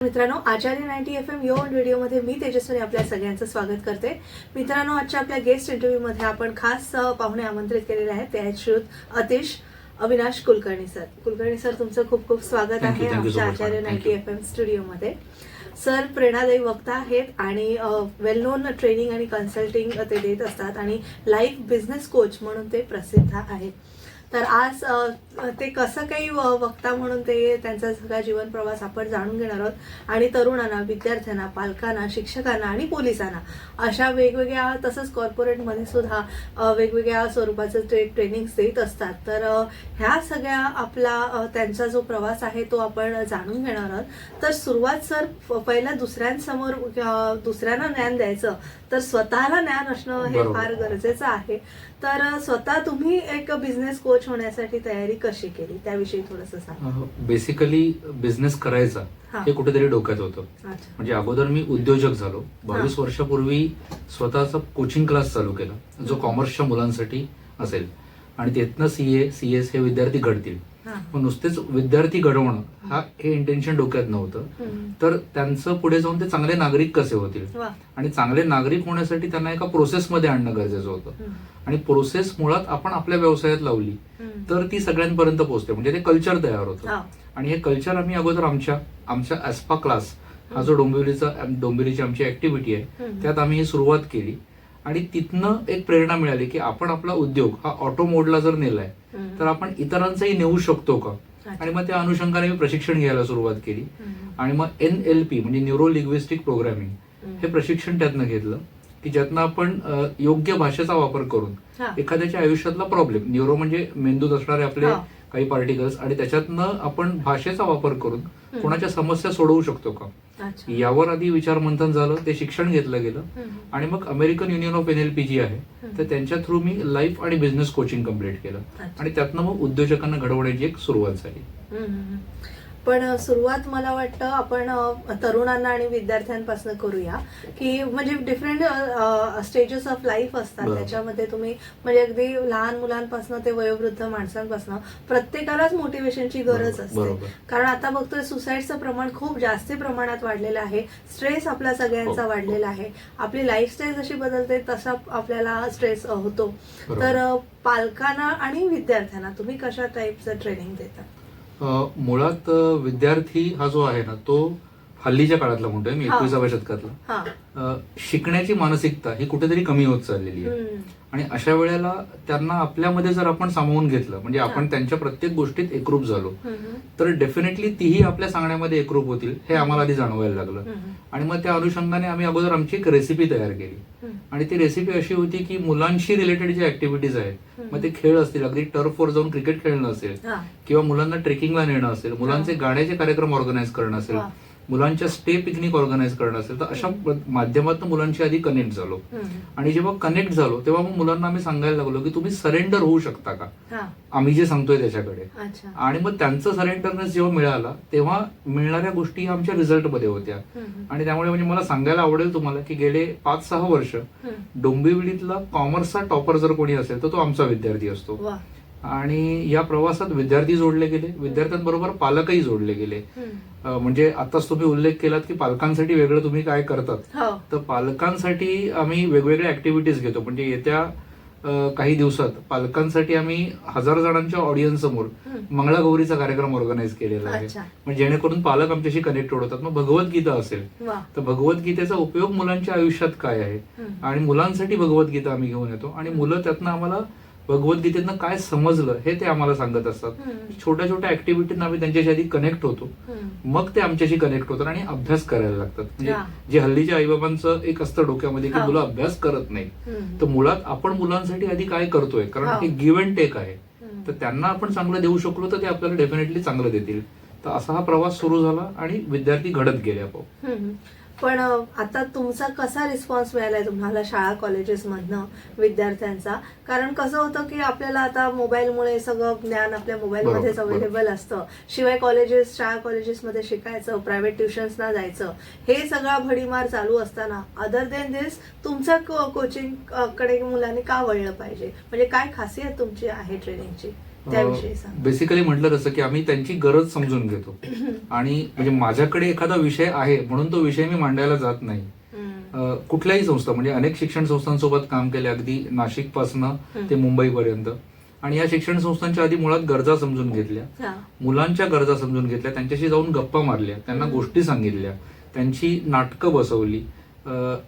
मित्रांनो, आचार्य 90 FM यो व्हिडिओमध्ये मी तेजस्विनी आपल्या सगळ्यांचं स्वागत करते. मित्रांनो, आजच्या आपल्या गेस्ट इंटरव्ह्यूमध्ये आपण खास पाहुणे आमंत्रित केलेले आहेत. ते आहेत श्रीयुत अतिश अविनाश कुलकर्णी सर. कुलकर्णी सर, तुमचं खूप खूप स्वागत आहे आमच्या आचार्य 90 FM स्टुडिओमध्ये. सर प्रेरणादायी वक्ता आहेत आणि वेल नोन ट्रेनिंग आणि कन्सल्टिंग ते देत असतात आणि लाईफ बिझनेस कोच म्हणून ते प्रसिद्ध आहेत. तर आज ते कसं काही वक्ता म्हणून ते त्यांचा सगळा जीवन प्रवास आपण जाणून घेणार आहोत आणि तरुणांना, विद्यार्थ्यांना, पालकांना, शिक्षकांना आणि पोलिसांना अशा वेगवेगळ्या, तसंच कॉर्पोरेटमध्ये सुद्धा वेगवेगळ्या स्वरूपाचं ट्रेनिंग्स देत असतात. तर ह्या सगळ्या आपला त्यांचा जो प्रवास आहे तो आपण जाणून घेणार आहोत. तर सुरुवात सर, पहिला दुसऱ्यांसमोर दुसऱ्यांना ज्ञान द्यायचं तर स्वतःला ज्ञान असणं हे फार गरजेचं आहे. तर स्वतः तुम्ही एक बिझनेस कोच होण्यासाठी तयारी कशी केली त्याविषयी थोडंसं सांगा. बेसिकली बिझनेस करायचा हे कुठेतरी डोक्यात होतं. म्हणजे अगोदर मी उद्योजक झालो. 22 वर्षापूर्वी स्वतःचा कोचिंग क्लास चालू केला जो कॉमर्सच्या मुलांसाठी असेल आणि तिथनं CS हे विद्यार्थी घडतील. पण नुसतेच विद्यार्थी घडवणं हे इंटेन्शन डोक्यात नव्हतं. तर त्यांचं पुढे जाऊन ते चांगले नागरिक कसे होतील आणि चांगले नागरिक होण्यासाठी त्यांना एका प्रोसेसमध्ये आणणं गरजेचं होतं. आणि प्रोसेस मुळात आपण आपल्या व्यवसायात लावली तर ती सगळ्यांपर्यंत पोहोचते. म्हणजे ते कल्चर तयार होतं. आणि हे कल्चर आम्ही अगोदर आमच्या ॲस्पा क्लास हा जो डोंबिवलीची आमची ऍक्टिव्हिटी आहे त्यात आम्ही ही सुरुवात केली. आणि तिथनं एक प्रेरणा मिळाली की आपण आपला उद्योग हा ऑटो मोडला जर नेलाय तर आपण इतरांचाही नेऊ शकतो का. आणि मग त्या अनुषंगाने मी प्रशिक्षण घ्यायला सुरुवात केली. आणि मग NLP म्हणजे न्यूरो लिंग्विस्टिक प्रोग्रामिंग हे प्रशिक्षण त्यातनं घेतलं की ज्यातनं आपण योग्य भाषेचा वापर करून एखाद्याच्या आयुष्यातला प्रॉब्लेम, न्यूरो म्हणजे मेंदूत असणारे आपले काही पार्टिकल्स, आणि त्याच्यातनं आपण भाषेचा वापर करून कोणाच्या समस्या सोडवू शकतो का यावर आधी विचारमंथन झालं. ते शिक्षण घेतलं गेलं आणि मग अमेरिकन युनियन ऑफ NLP जी आहे तर त्यांच्या थ्रू मी लाईफ आणि बिझनेस कोचिंग कम्प्लीट केलं आणि त्यातनं मग उद्योजकांना घडवण्याची एक सुरुवात झाली. पण सुरुवात मला वाटतं आपण तरुणांना आणि विद्यार्थ्यांपासून करूया की म्हणजे डिफरंट स्टेजेस ऑफ लाईफ असतात. त्याच्यामध्ये तुम्ही म्हणजे अगदी लहान मुलांपासून ते वयोवृद्ध माणसांपासून प्रत्येकालाच मोटिवेशनची गरज असते. कारण आता बघतोय सुसाईडचं प्रमाण खूप जास्त प्रमाणात वाढलेलं आहे. स्ट्रेस आपला सगळ्यांचा वाढलेला आहे. आपली लाईफस्टाईल जशी बदलते तसा आपल्याला स्ट्रेस होतो. तर पालकांना आणि विद्यार्थ्यांना तुम्ही कशा टाईपचं ट्रेनिंग देता? मुळात विद्यार्थी हा जो आहे ना तो हल्लीच्या काळातला म्हणतोय मी, 21व्या शतकातला, शिकण्याची मानसिकता ही कुठेतरी कमी होत चाललेली आहे. आणि अशा वेळेला त्यांना आपल्यामध्ये जर आपण सामावून घेतलं, म्हणजे आपण त्यांच्या प्रत्येक गोष्टीत एकरूप झालो तर डेफिनेटली तीही आपल्या सांगण्यामध्ये एकरूप होतील हे आम्हाला आधी जाणवायला लागलं. आणि मग त्या अनुषंगाने आम्ही अगोदर आमची एक रेसिपी तयार केली. आणि ती रेसिपी अशी होती की मुलांशी रिलेटेड जे ऍक्टिव्हिटीज आहेत, मग ते खेळ असतील, अगदी टर्फवर जाऊन क्रिकेट खेळणं असेल किंवा मुलांना ट्रेकिंगला नेणं असेल, मुलांचे गाण्याचे कार्यक्रम ऑर्गनाईज करणं असेल, मुलांच्या स्टे पिकनिक ऑर्गनाईज करणं असेल, तर अशा माध्यमातून मुलांशी आधी कनेक्ट झालो. आणि जेव्हा कनेक्ट झालो तेव्हा मग मुलांना आम्ही सांगायला लागलो की तुम्ही सरेंडर होऊ शकता का आम्ही जे सांगतोय त्याच्याकडे. आणि मग त्यांचं सरेंडरनेस जेव्हा मिळाला तेव्हा मिळणाऱ्या गोष्टी आमच्या रिझल्टमध्ये होत्या. आणि त्यामुळे म्हणजे मला सांगायला आवडेल तुम्हाला की गेले 5-6 वर्ष डोंबिवलीतला कॉमर्सचा टॉपर जर कोणी असेल तर तो आमचा विद्यार्थी असतो. आणि या प्रवासात विद्यार्थी जोडले गेले, विद्यार्थ्यांबरोबर पालकही जोडले गेले. म्हणजे आताच तुम्ही उल्लेख केलात की पालकांसाठी वेगळं तुम्ही काय करतात, तर पालकांसाठी आम्ही वेगवेगळ्या ऍक्टिव्हिटीज घेतो. म्हणजे येत्या काही दिवसात पालकांसाठी आम्ही 1000 जणांच्या ऑडियन्स समोर मंगळागौरीचा कार्यक्रम ऑर्गनाईज केलेला आहे. म्हणजे जेणेकरून पालक आमच्याशी कनेक्टेड होतात. मग भगवद्गीता असेल तर भगवद्गीतेचा उपयोग मुलांच्या आयुष्यात काय आहे आणि मुलांसाठी भगवद्गीता आम्ही घेऊन येतो आणि मुलं त्यातनं आम्हाला भगवद्गीतेतनं काय समजलं हे ते आम्हाला सांगत असतात. छोट्या छोट्या ऍक्टिव्हिटींना आम्ही त्यांच्याशी आधी कनेक्ट होतो, मग ते आमच्याशी कनेक्ट होतात आणि अभ्यास करायला लागतात. म्हणजे जे हल्लीच्या आईबाबांचं एक असतं डोक्यामध्ये की मुलं अभ्यास करत नाही, तर मुळात आपण मुलांसाठी आधी काय करतोय, कारण हे गिव्ह अँड टेक आहे. तर त्यांना आपण चांगलं देऊ शकलो तर ते आपल्याला डेफिनेटली चांगलं देतील. तर असा हा प्रवास सुरू झाला आणि विद्यार्थी घडत गेले आपोआप. पण आता तुमचा कसा रिस्पॉन्स मिळालाय तुम्हाला शाळा कॉलेजेस मधनं विद्यार्थ्यांचा? कारण कसं होतं की आपल्याला आता मोबाईलमुळे सगळं ज्ञान आपल्या मोबाईलमध्येच अवेलेबल असतं. शिवाय शाळा कॉलेजेसमध्ये शिकायचं, प्रायव्हेट ट्युशन्सना जायचं, हे सगळा भडीमार चालू असताना अदर देन दिस तुमच्या कोचिंग कडे मुलांनी का वळलं पाहिजे? म्हणजे काय खासियत तुमची आहे ट्रेनिंगची? त्याविषयी सांग. बेसिकली म्हटलं तसं की आम्ही त्यांची गरज समजून घेतो आणि म्हणजे माझ्याकडे एखादा विषय आहे म्हणून तो विषय मी मांडायला जात नाही. कुठल्याही संस्था म्हणजे अनेक शिक्षण संस्थांसोबत काम केले, अगदी नाशिक पासनं ते मुंबईपर्यंत. आणि या शिक्षण संस्थांच्या आधी मुळात गरजा समजून घेतल्या, मुलांच्या गरजा समजून घेतल्या, त्यांच्याशी जाऊन गप्पा मारल्या, त्यांना गोष्टी सांगितल्या, त्यांची नाटकं बसवली.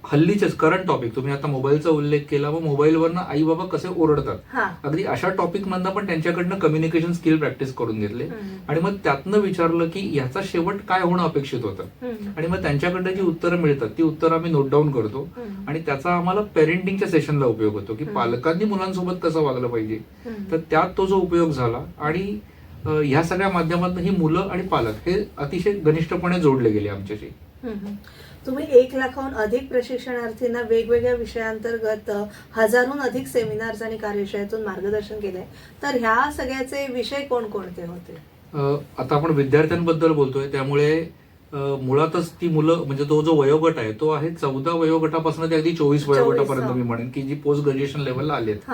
हल्लीचेच करंट टॉपिक, तुम्ही आता मोबाईलचा उल्लेख केला, मग मोबाईलवरनं आई बाबा कसे ओरडतात, अगदी अशा टॉपिक मधनं पण त्यांच्याकडनं कम्युनिकेशन स्किल प्रॅक्टिस करून घेतले. आणि मग त्यातनं विचारलं की याचा शेवट काय होणं अपेक्षित होतं. आणि मग त्यांच्याकडनं जी उत्तरं मिळतात ती उत्तरं आम्ही नोट डाऊन करतो आणि त्याचा आम्हाला पेरेंटिंगच्या सेशनला उपयोग होतो की पालकांनी मुलांसोबत कसं वागलं पाहिजे. तर त्यात तो जो उपयोग झाला आणि ह्या सगळ्या माध्यमातून ही मुलं आणि पालक हे अतिशय घनिष्ठपणे जोडले गेले आमच्याशी. तुम्ही 1 लाखाहून अधिक प्रशिक्षणार्थींना वेगवेगळ्या विषयांतर्गत हजारहून अधिक सेमिनार्स आणि कार्यशाळेतून मार्गदर्शन केलंय. तर ह्या सगळ्याचे विषय कोणकोणते होते? आता आपण विद्यार्थ्यांबद्दल बोलतोय त्यामुळे मुळातच ती मुलं म्हणजे तो जो वयोगट आहे तो आहे 14 वयोगटापासून ते अगदी 24 वयोगटापर्यंत मी म्हणेन की जी पोस्ट ग्रॅज्युएशन लेवलला आलेत.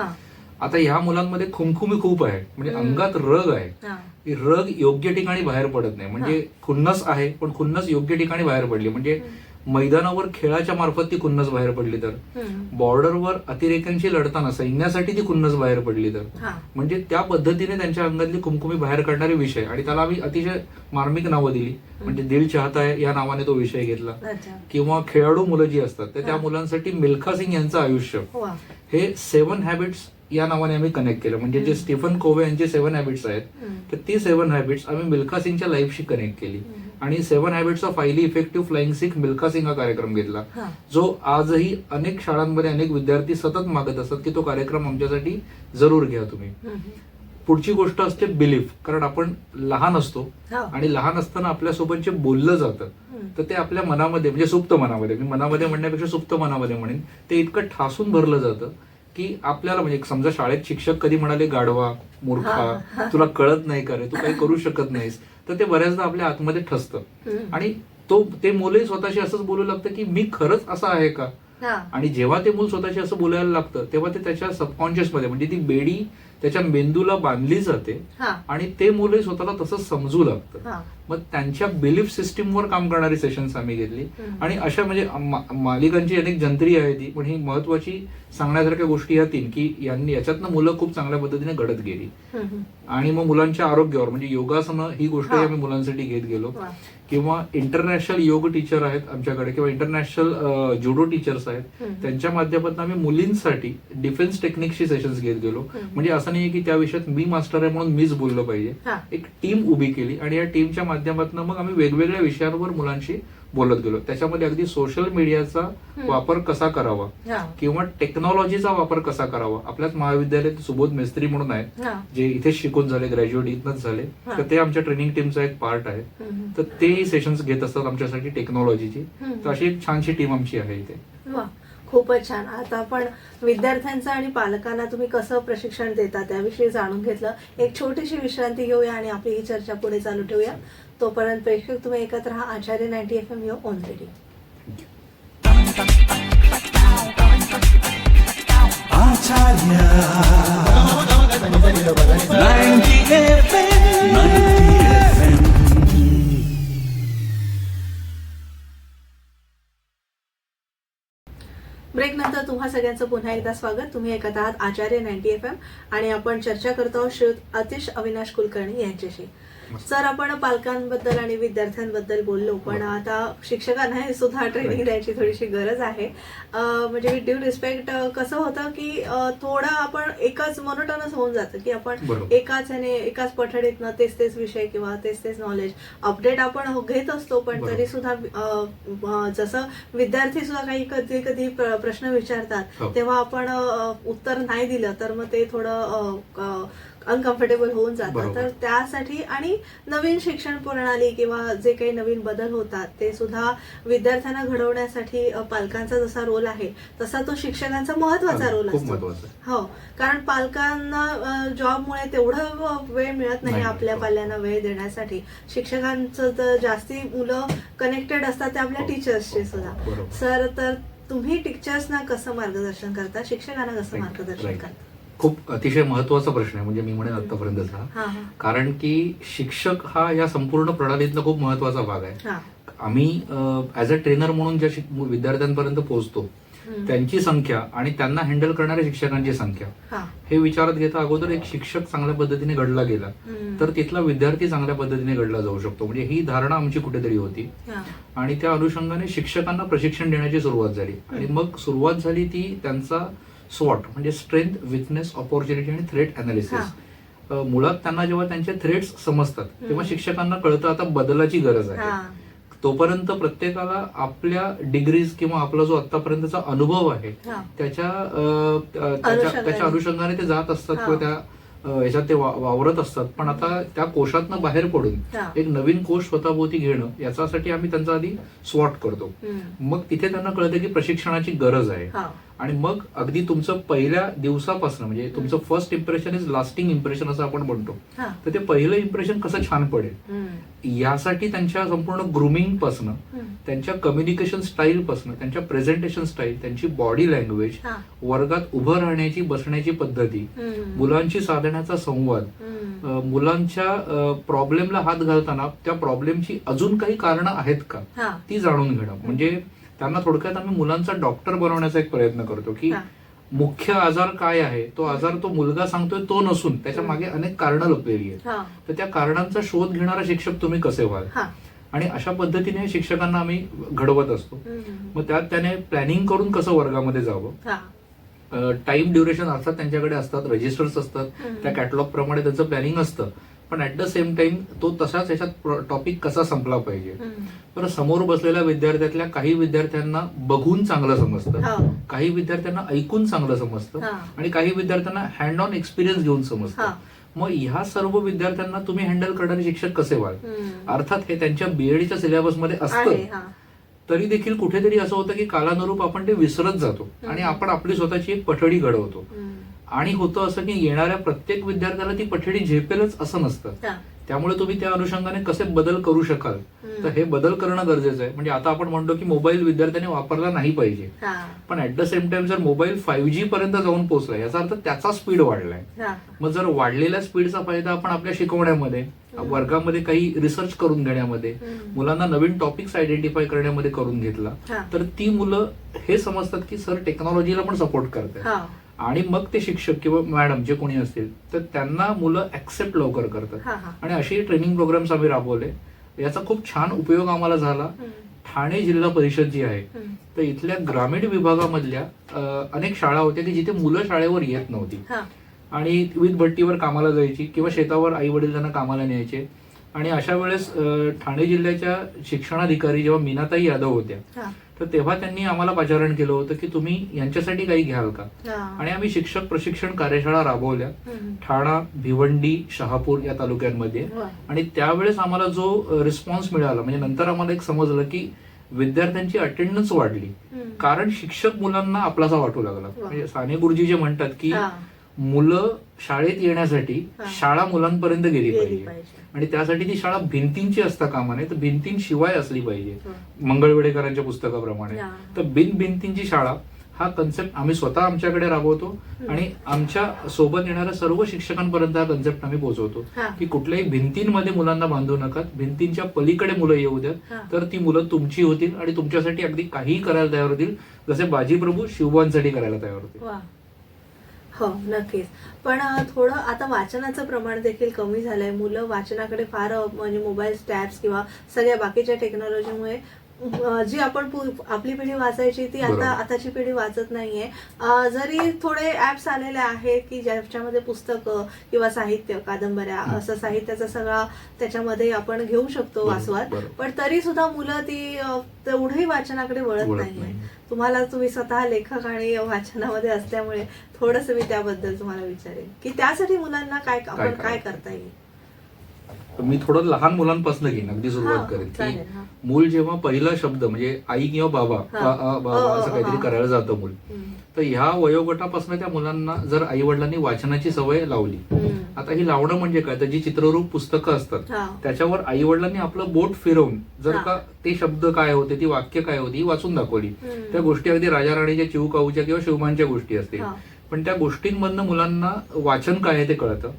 आता ह्या मुलांमध्ये खुमखुमी खूप आहे, म्हणजे अंगात रग आहे. रग योग्य ठिकाणी बाहेर पडत नाही, म्हणजे खुन्नस आहे पण खुन्नस योग्य ठिकाणी बाहेर पडली. म्हणजे मैदानावर खेळाच्या मार्फत ती खुन्नस बाहेर पडली तर, बॉर्डरवर अतिरेक्यांशी लढताना सैन्यासाठी ती खुन्नस बाहेर पडली तर, म्हणजे त्या पद्धतीने त्यांच्या अंगातली खुमखुमी बाहेर काढणारे विषय. आणि त्याला आम्ही अतिशय मार्मिक नावं दिली, म्हणजे दिल चाहता है या नावाने तो विषय घेतला. किंवा खेळाडू मुलं जी असतात तर त्या मुलांसाठी मिल्खा सिंग यांचं आयुष्य हे 7 हॅबिट्स या नावाने आम्ही कनेक्ट केलं. म्हणजे जे स्टीफन कोवे यांचे 7 हॅबिट्स आहेत तर ती 7 हॅबिट्स आम्ही मिल्खा सिंगच्या लाईफशी कनेक्ट केली आणि 7 habits of highly effective flying Sikh Milkha Singh हा कार्यक्रम घेतला, जो आजही अनेक शाळांमध्ये अनेक विद्यार्थी सतत मागत असतात की तो कार्यक्रम आमच्यासाठी जरूर घ्या तुम्ही. पुढची गोष्ट असते बिलीफ, कारण आपण लहान असतो आणि लहान असताना आपल्यासोबत जे बोललं जातं तर ते आपल्या मनामध्ये म्हणजे सुप्त मनामध्ये, मी मनामध्ये म्हणण्यापेक्षा सुप्त मनामध्ये म्हणेन, ते इतकं ठासून भरलं जातं की आपल्याला म्हणजे समजा शाळेत शिक्षक कधी म्हणाले गाढवा, मूर्खा, तुला कळत नाही का रे, तू काही करू शकत नाहीस, तर ते बऱ्याचदा आपल्या आतमध्ये ठसतं. आणि ते मुलंही स्वतःशी असंच बोलू लागतं की मी खरंच असं आहे का. आणि जेव्हा ते मूल स्वतःशी असं बोलायला लागतं तेव्हा ते त्याच्या सबकॉन्शियस मध्ये म्हणजे ती बेडी त्याच्या मेंदूला बांधली जाते आणि ते मुलंही स्वतःला तसं समजू लागतं. मग त्यांच्या बिलीफ सिस्टीमवर काम करणारी सेशन्स आम्ही घेतली. आणि अशा म्हणजे मालिकांची अनेक जंत्री आहे ती, पण ही महत्वाची सांगण्यासारख्या गोष्टी ह्या 3 की याच्यातनं मुलं खूप चांगल्या पद्धतीने घडत गेली. आणि मग मुलांच्या आरोग्यावर म्हणजे योगासनं ही गोष्ट आम्ही मुलांसाठी घेत गेलो. किंवा इंटरनॅशनल योग टीचर आहेत आमच्याकडे किंवा इंटरनॅशनल जुडो टीचर्स आहेत, त्यांच्या माध्यमातून आम्ही मुलींसाठी डिफेन्स टेक्निक्सची सेशन्स घेत गेलो. म्हणजे असं नाही की त्या विषयात मी मास्टर आहे म्हणून मीच बोललं पाहिजे, एक टीम उभी केली आणि या टीमच्या माध्यमातून मग आम्ही वेगवेगळ्या विषयांवर मुलांशी बोलत गेलो. त्याच्यामध्ये अगदी सोशल मीडियाचा वापर कसा करावा किंवा टेक्नॉलॉजीचा वापर कसा करावा. आपल्याच महाविद्यालयात सुबोध मेस्त्री म्हणून आहेत जे इथेच शिकून झाले, ग्रॅज्युएट इथनच झाले, तर ते आमच्या ट्रेनिंग टीमचा एक पार्ट आहे. तर तेही सेशन्स घेत असतात आमच्यासाठी टेक्नॉलॉजीची. तर अशी एक छानशी टीम आमची आहे इथे. खूपच छान. आता आपण विद्यार्थ्यांचं आणि पालकांना तुम्ही कसं प्रशिक्षण देता त्याविषयी जाणून घेतलं. एक छोटीशी विश्रांती घेऊया आणि आपली ही चर्चा पुढे चालू ठेवूया. तोपर्यंत प्रेक्षक तुम्ही एकत्र राहा आचार्य 90 FM यो ऑन रेडिओ. ब्रेक नंतर तुम्हा सगळ्यांचं पुन्हा एकदा स्वागत. तुम्ही ऐकत आहात आचार्य 90 FM आणि आपण चर्चा करतो आहोत श्रीयुत आतिश अविनाश कुलकर्णी यांच्याशी. सर, आपण पालकांबद्दल आणि विद्यार्थ्यांबद्दल बोललो, पण आता शिक्षकांना सुद्धा ट्रेनिंग द्यायची थोडीशी गरज आहे. म्हणजे विथ ड्यू रिस्पेक्ट कसं होतं की थोडं आपण एकाच मोनोटोनस होऊन जातं की आपण एकाच पठडीतनं तेच विषय किंवा तेच नॉलेज अपडेट आपण घेत असतो, पण तरी सुद्धा जसं विद्यार्थी सुद्धा कधी प्रश्न विचारतात तेव्हा आपण उत्तर नाही दिलं तर मग ते थोडं अनकम्फर्टेबल होऊन जातं. तर त्यासाठी आणि नवीन शिक्षण प्रणाली किंवा जे काही नवीन बदल होतात ते सुद्धा विद्यार्थ्यांना घडवण्यासाठी पालकांचा जसा रोल आहे तसा तो शिक्षकांचा महत्वाचा रोल असतो. हो, कारण पालकांना जॉबमुळे तेवढं वेळ मिळत नाही आपल्या पाल्यांना वेळ देण्यासाठी. शिक्षकांचं तर जास्ती मुलं कनेक्टेड असतात ते आपल्या टीचर्सचे सुद्धा. सर, तर तुम्ही टीचर्सना कसं मार्गदर्शन करता, शिक्षकांना कसं मार्गदर्शन करता? खूप अतिशय महत्वाचा प्रश्न आहे, म्हणजे मी म्हणेन आतापर्यंतचा. हा, हा. कारण की शिक्षक हा या संपूर्ण प्रणालीतला खूप महत्वाचा भाग आहे. हा. आम्ही ऍज अ ट्रेनर म्हणून ज्या विद्यार्थ्यांपर्यंत पोहोचतो त्यांची संख्या आणि त्यांना हँडल करणाऱ्या शिक्षकांची संख्या हा. हे विचारात घेता अगोदर एक शिक्षक चांगल्या पद्धतीने घडला गेला तर तिथला विद्यार्थी चांगल्या पद्धतीने घडला जाऊ शकतो, म्हणजे ही धारणा आमची कुठेतरी होती. हा. आणि त्या अनुषंगाने शिक्षकांना प्रशिक्षण देण्याची सुरुवात झाली आणि मग सुरुवात झाली ती त्यांचा स्वॉट म्हणजे स्ट्रेंथ, विकनेस, ऑपॉर्च्युनिटी आणि थ्रेट अनालिसिस. मुळात त्यांना जेव्हा त्यांचे थ्रेट्स समजतात तेव्हा शिक्षकांना कळतं आता बदलाची गरज आहे. हा. तोपर्यंत प्रत्येकाला आपल्या डिग्रीज किंवा आपला जो आतापर्यंतचा अनुभव आहे हा. त्याच्या अनुषंगाने ते जात असतात किंवा त्या याच्यात ते वावरत असतात. पण आता त्या कोशातनं बाहेर पडून हा. एक नवीन कोश स्वतःभोवती घेणं याच्यासाठी आम्ही त्यांचा आधी स्वॉट करतो. मग तिथे त्यांना कळतं की प्रशिक्षणाची गरज आहे. हा. आणि मग अगदी तुमचं पहिल्या दिवसापासून म्हणजे तुमचं first impression is lasting impression असं आपण म्हणतो. हा. तर ते पहिलं इम्प्रेशन कसं छान पडेल यासाठी त्यांच्या संपूर्ण ग्रुमिंग पासून, त्यांच्या कम्युनिकेशन स्टाईल पासून, त्यांच्या प्रेझेंटेशन स्टाईल, त्यांची बॉडी लँग्वेज, हा. वर्गात उभं राहण्याची बसण्याची पद्धती, मुलांची साधण्याचा संवाद, मुलांच्या प्रॉब्लेमला हात घालताना त्या प्रॉब्लेमची अजून काही कारणं आहेत का हा. ती जाणून घेणं. म्हणजे त्यांना थोडक्यात आम्ही मुलांचा डॉक्टर बनवण्याचा एक प्रयत्न करतो की हा. मुख्य आजार काय आहे, तो आजार तो मुलगा सांगतोय तो नसून त्याच्या मागे अनेक कारणं लपलेली आहेत. हा. तर त्या कारणांचा शोध घेणारा शिक्षक तुम्ही कसे व्हाल, हा. आणि अशा पद्धतीने शिक्षकांना आम्ही घडवत असतो. मग त्यात त्याने प्लॅनिंग करून कसं वर्गामध्ये जावं, हा. टाइम ड्युरेशन अर्थात त्यांच्याकडे असतात, रजिस्टर्स असतात, त्या कॅटलॉग प्रमाणे त्यांचं प्लॅनिंग असतं. पण ऍट द सेम टाइम तो तसाच याच्यात टॉपिक कसा संपला पाहिजे. तर समोर बसलेल्या विद्यार्थ्यातल्या काही विद्यार्थ्यांना बघून चांगलं समजतं, हा. काही विद्यार्थ्यांना ऐकून चांगलं समजतं, हा. आणि काही विद्यार्थ्यांना हँड ऑन एक्सपिरियन्स घेऊन समजतं. हा. मग ह्या सर्व विद्यार्थ्यांना तुम्ही हँडल करणारे शिक्षक कसे व्हाल. अर्थात हे त्यांच्या बीएडच्या सिलेबसमध्ये असतं, आहे. हा. तरी देखील कुठेतरी असं होतं की कालानुरूप आपण ते विसरत जातो आणि आपण आपली स्वतःची एक पठडी घडवतो. आणि होतं असं की येणाऱ्या प्रत्येक विद्यार्थ्याला ती पठडी झेपेलच असं नसतं. हा. त्यामुळे तुम्ही त्या अनुषंगाने कसे बदल करू शकाल, तर हे बदल करणं गरजेचं आहे. म्हणजे आता आपण म्हणतो की मोबाईल विद्यार्थ्याने वापरला नाही पाहिजे, हा. पण ऍट द सेम टाइम जर मोबाईल 5G पर्यंत जाऊन पोहोचलाय याचा अर्थ त्याचा स्पीड वाढलाय. हा. मग जर वाढलेल्या स्पीडचा फायदा आपण आपल्या शिकवण्यामध्ये, वर्गामध्ये काही रिसर्च करून घेण्यामध्ये, मुलांना नवीन टॉपिक्स आयडेंटिफाय करण्यामध्ये करून घेतला, हा. तर ती मुलं हे समजतात की सर टेक्नॉलॉजीला पण सपोर्ट करतात. हा. आणि मग ते शिक्षक किंवा मॅडम जे कोणी असतील तर त्यांना मुलं ऍक्सेप्ट लवकर करतात. हा. हा. आणि असे ट्रेनिंग प्रोग्राम्स आम्ही राबवले, याचा खूप छान उपयोग आम्हाला झाला. ठाणे जिल्हा परिषद जी आहे तर इथल्या ग्रामीण विभागामधल्या अनेक शाळा होत्या की जिथे मुलं शाळेवर येत नव्हती हा. आणि वीज भट्टीवर कामाला जायची किंवा शेतावर आई वडील त्यांना कामाला न्यायचे. आणि अशा वेळेस ठाणे जिल्ह्याच्या शिक्षणाधिकारी जेव्हा मीनाताई यादव होत्या हा. तर तेव्हा त्यांनी आम्हाला पाचारण केलं होतं की तुम्ही यांच्यासाठी काही घ्याल का. हा. आणि आम्ही शिक्षक प्रशिक्षण कार्यशाळा राबवल्या ठाणा, भिवंडी, शहापूर या तालुक्यांमध्ये. वा. आणि त्यावेळेस आम्हाला जो रिस्पॉन्स मिळाला, म्हणजे नंतर आम्हाला एक समजलं की विद्यार्थ्यांची अटेंडन्स वाढली कारण शिक्षक मुलांना आपलासा वाटू लागला. म्हणजे साने गुरुजी जे म्हणतात की हा. मुलं शाळेत येण्यासाठी हा. शाळा मुलांपर्यंत गेली गेली पाहिजे, पाहिजे. आणि त्यासाठी ती शाळा भिंतींची असता कामा नये, तर भिंतींशिवाय असली पाहिजे, मंगळवेडेकरांच्या पुस्तकाप्रमाणे. हा. तर बिनभिंतींची शाळा हा कन्सेप्ट आम्ही स्वतः आमच्याकडे राबवतो आणि आमच्या सोबत येणाऱ्या सर्व शिक्षकांपर्यंत हा कन्सेप्ट आम्ही पोहोचवतो हा. की कुठल्याही भिंतींमध्ये मुलांना बांधू नका, भिंतींच्या पलीकडे मुलं येऊ द्या, हा. तर ती मुलं तुमची होतील आणि तुमच्यासाठी अगदी काहीही करायला तयार होतील, जसे बाजीप्रभू शिवबांसाठी करायला तयार होतील. वा. हो, नक्कीच. पण थोडं आता वाचनाचं प्रमाण देखील कमी झालंय. मुलं वाचनाकडे फार म्हणजे मोबाईल, टॅब्स किंवा सगळ्या बाकीच्या टेक्नॉलॉजीमुळे जी आपण आपली पिढी वाचायची ती बरोबर. आताची पिढी वाचत नाहीये. जरी थोडे ऍप्स आलेले आहेत की ज्याच्यामध्ये पुस्तकं किंवा साहित्य, कादंबऱ्या, असं साहित्याचा सगळा त्याच्यामध्ये आपण घेऊ शकतो बरोबर, वाचवात, बरोबर. पण तरी सुद्धा मुलं ती तेवढंही वाचनाकडे वळत नाहीये. नाही. तुम्ही स्वतः लेखक आणि वाचनामध्ये असल्यामुळे थोडंसं मी त्याबद्दल तुम्हाला विचारेन की त्यासाठी मुलांना आपण काय करता येईल. मी थोडं लहान मुलांपासून घेईन, अगदी हा, सुरुवात करेन चालेल, की हा. मूल जेव्हा पहिला शब्द म्हणजे आई किंवा बाबा, हा. बाबा असं काहीतरी हा. करायला जातं मूल, तर ह्या वयोगटापासून त्या मुलांना जर आई वडिलांनी वाचनाची सवय लावली, आता ही लावणं म्हणजे काय, तर जी चित्ररूप पुस्तकं असतात हा. त्याच्यावर आई वडिलांनी आपलं बोट फिरवून जर हा. का ते शब्द काय होते, ती वाक्य काय होती ही वाचून दाखवली, त्या गोष्टी अगदी राजा राणीच्या चिवकाऊच्या किंवा शिवमानच्या गोष्टी असतील, हा. पण त्या गोष्टींमधनं मुलांना वाचन काय आहे ते कळतं.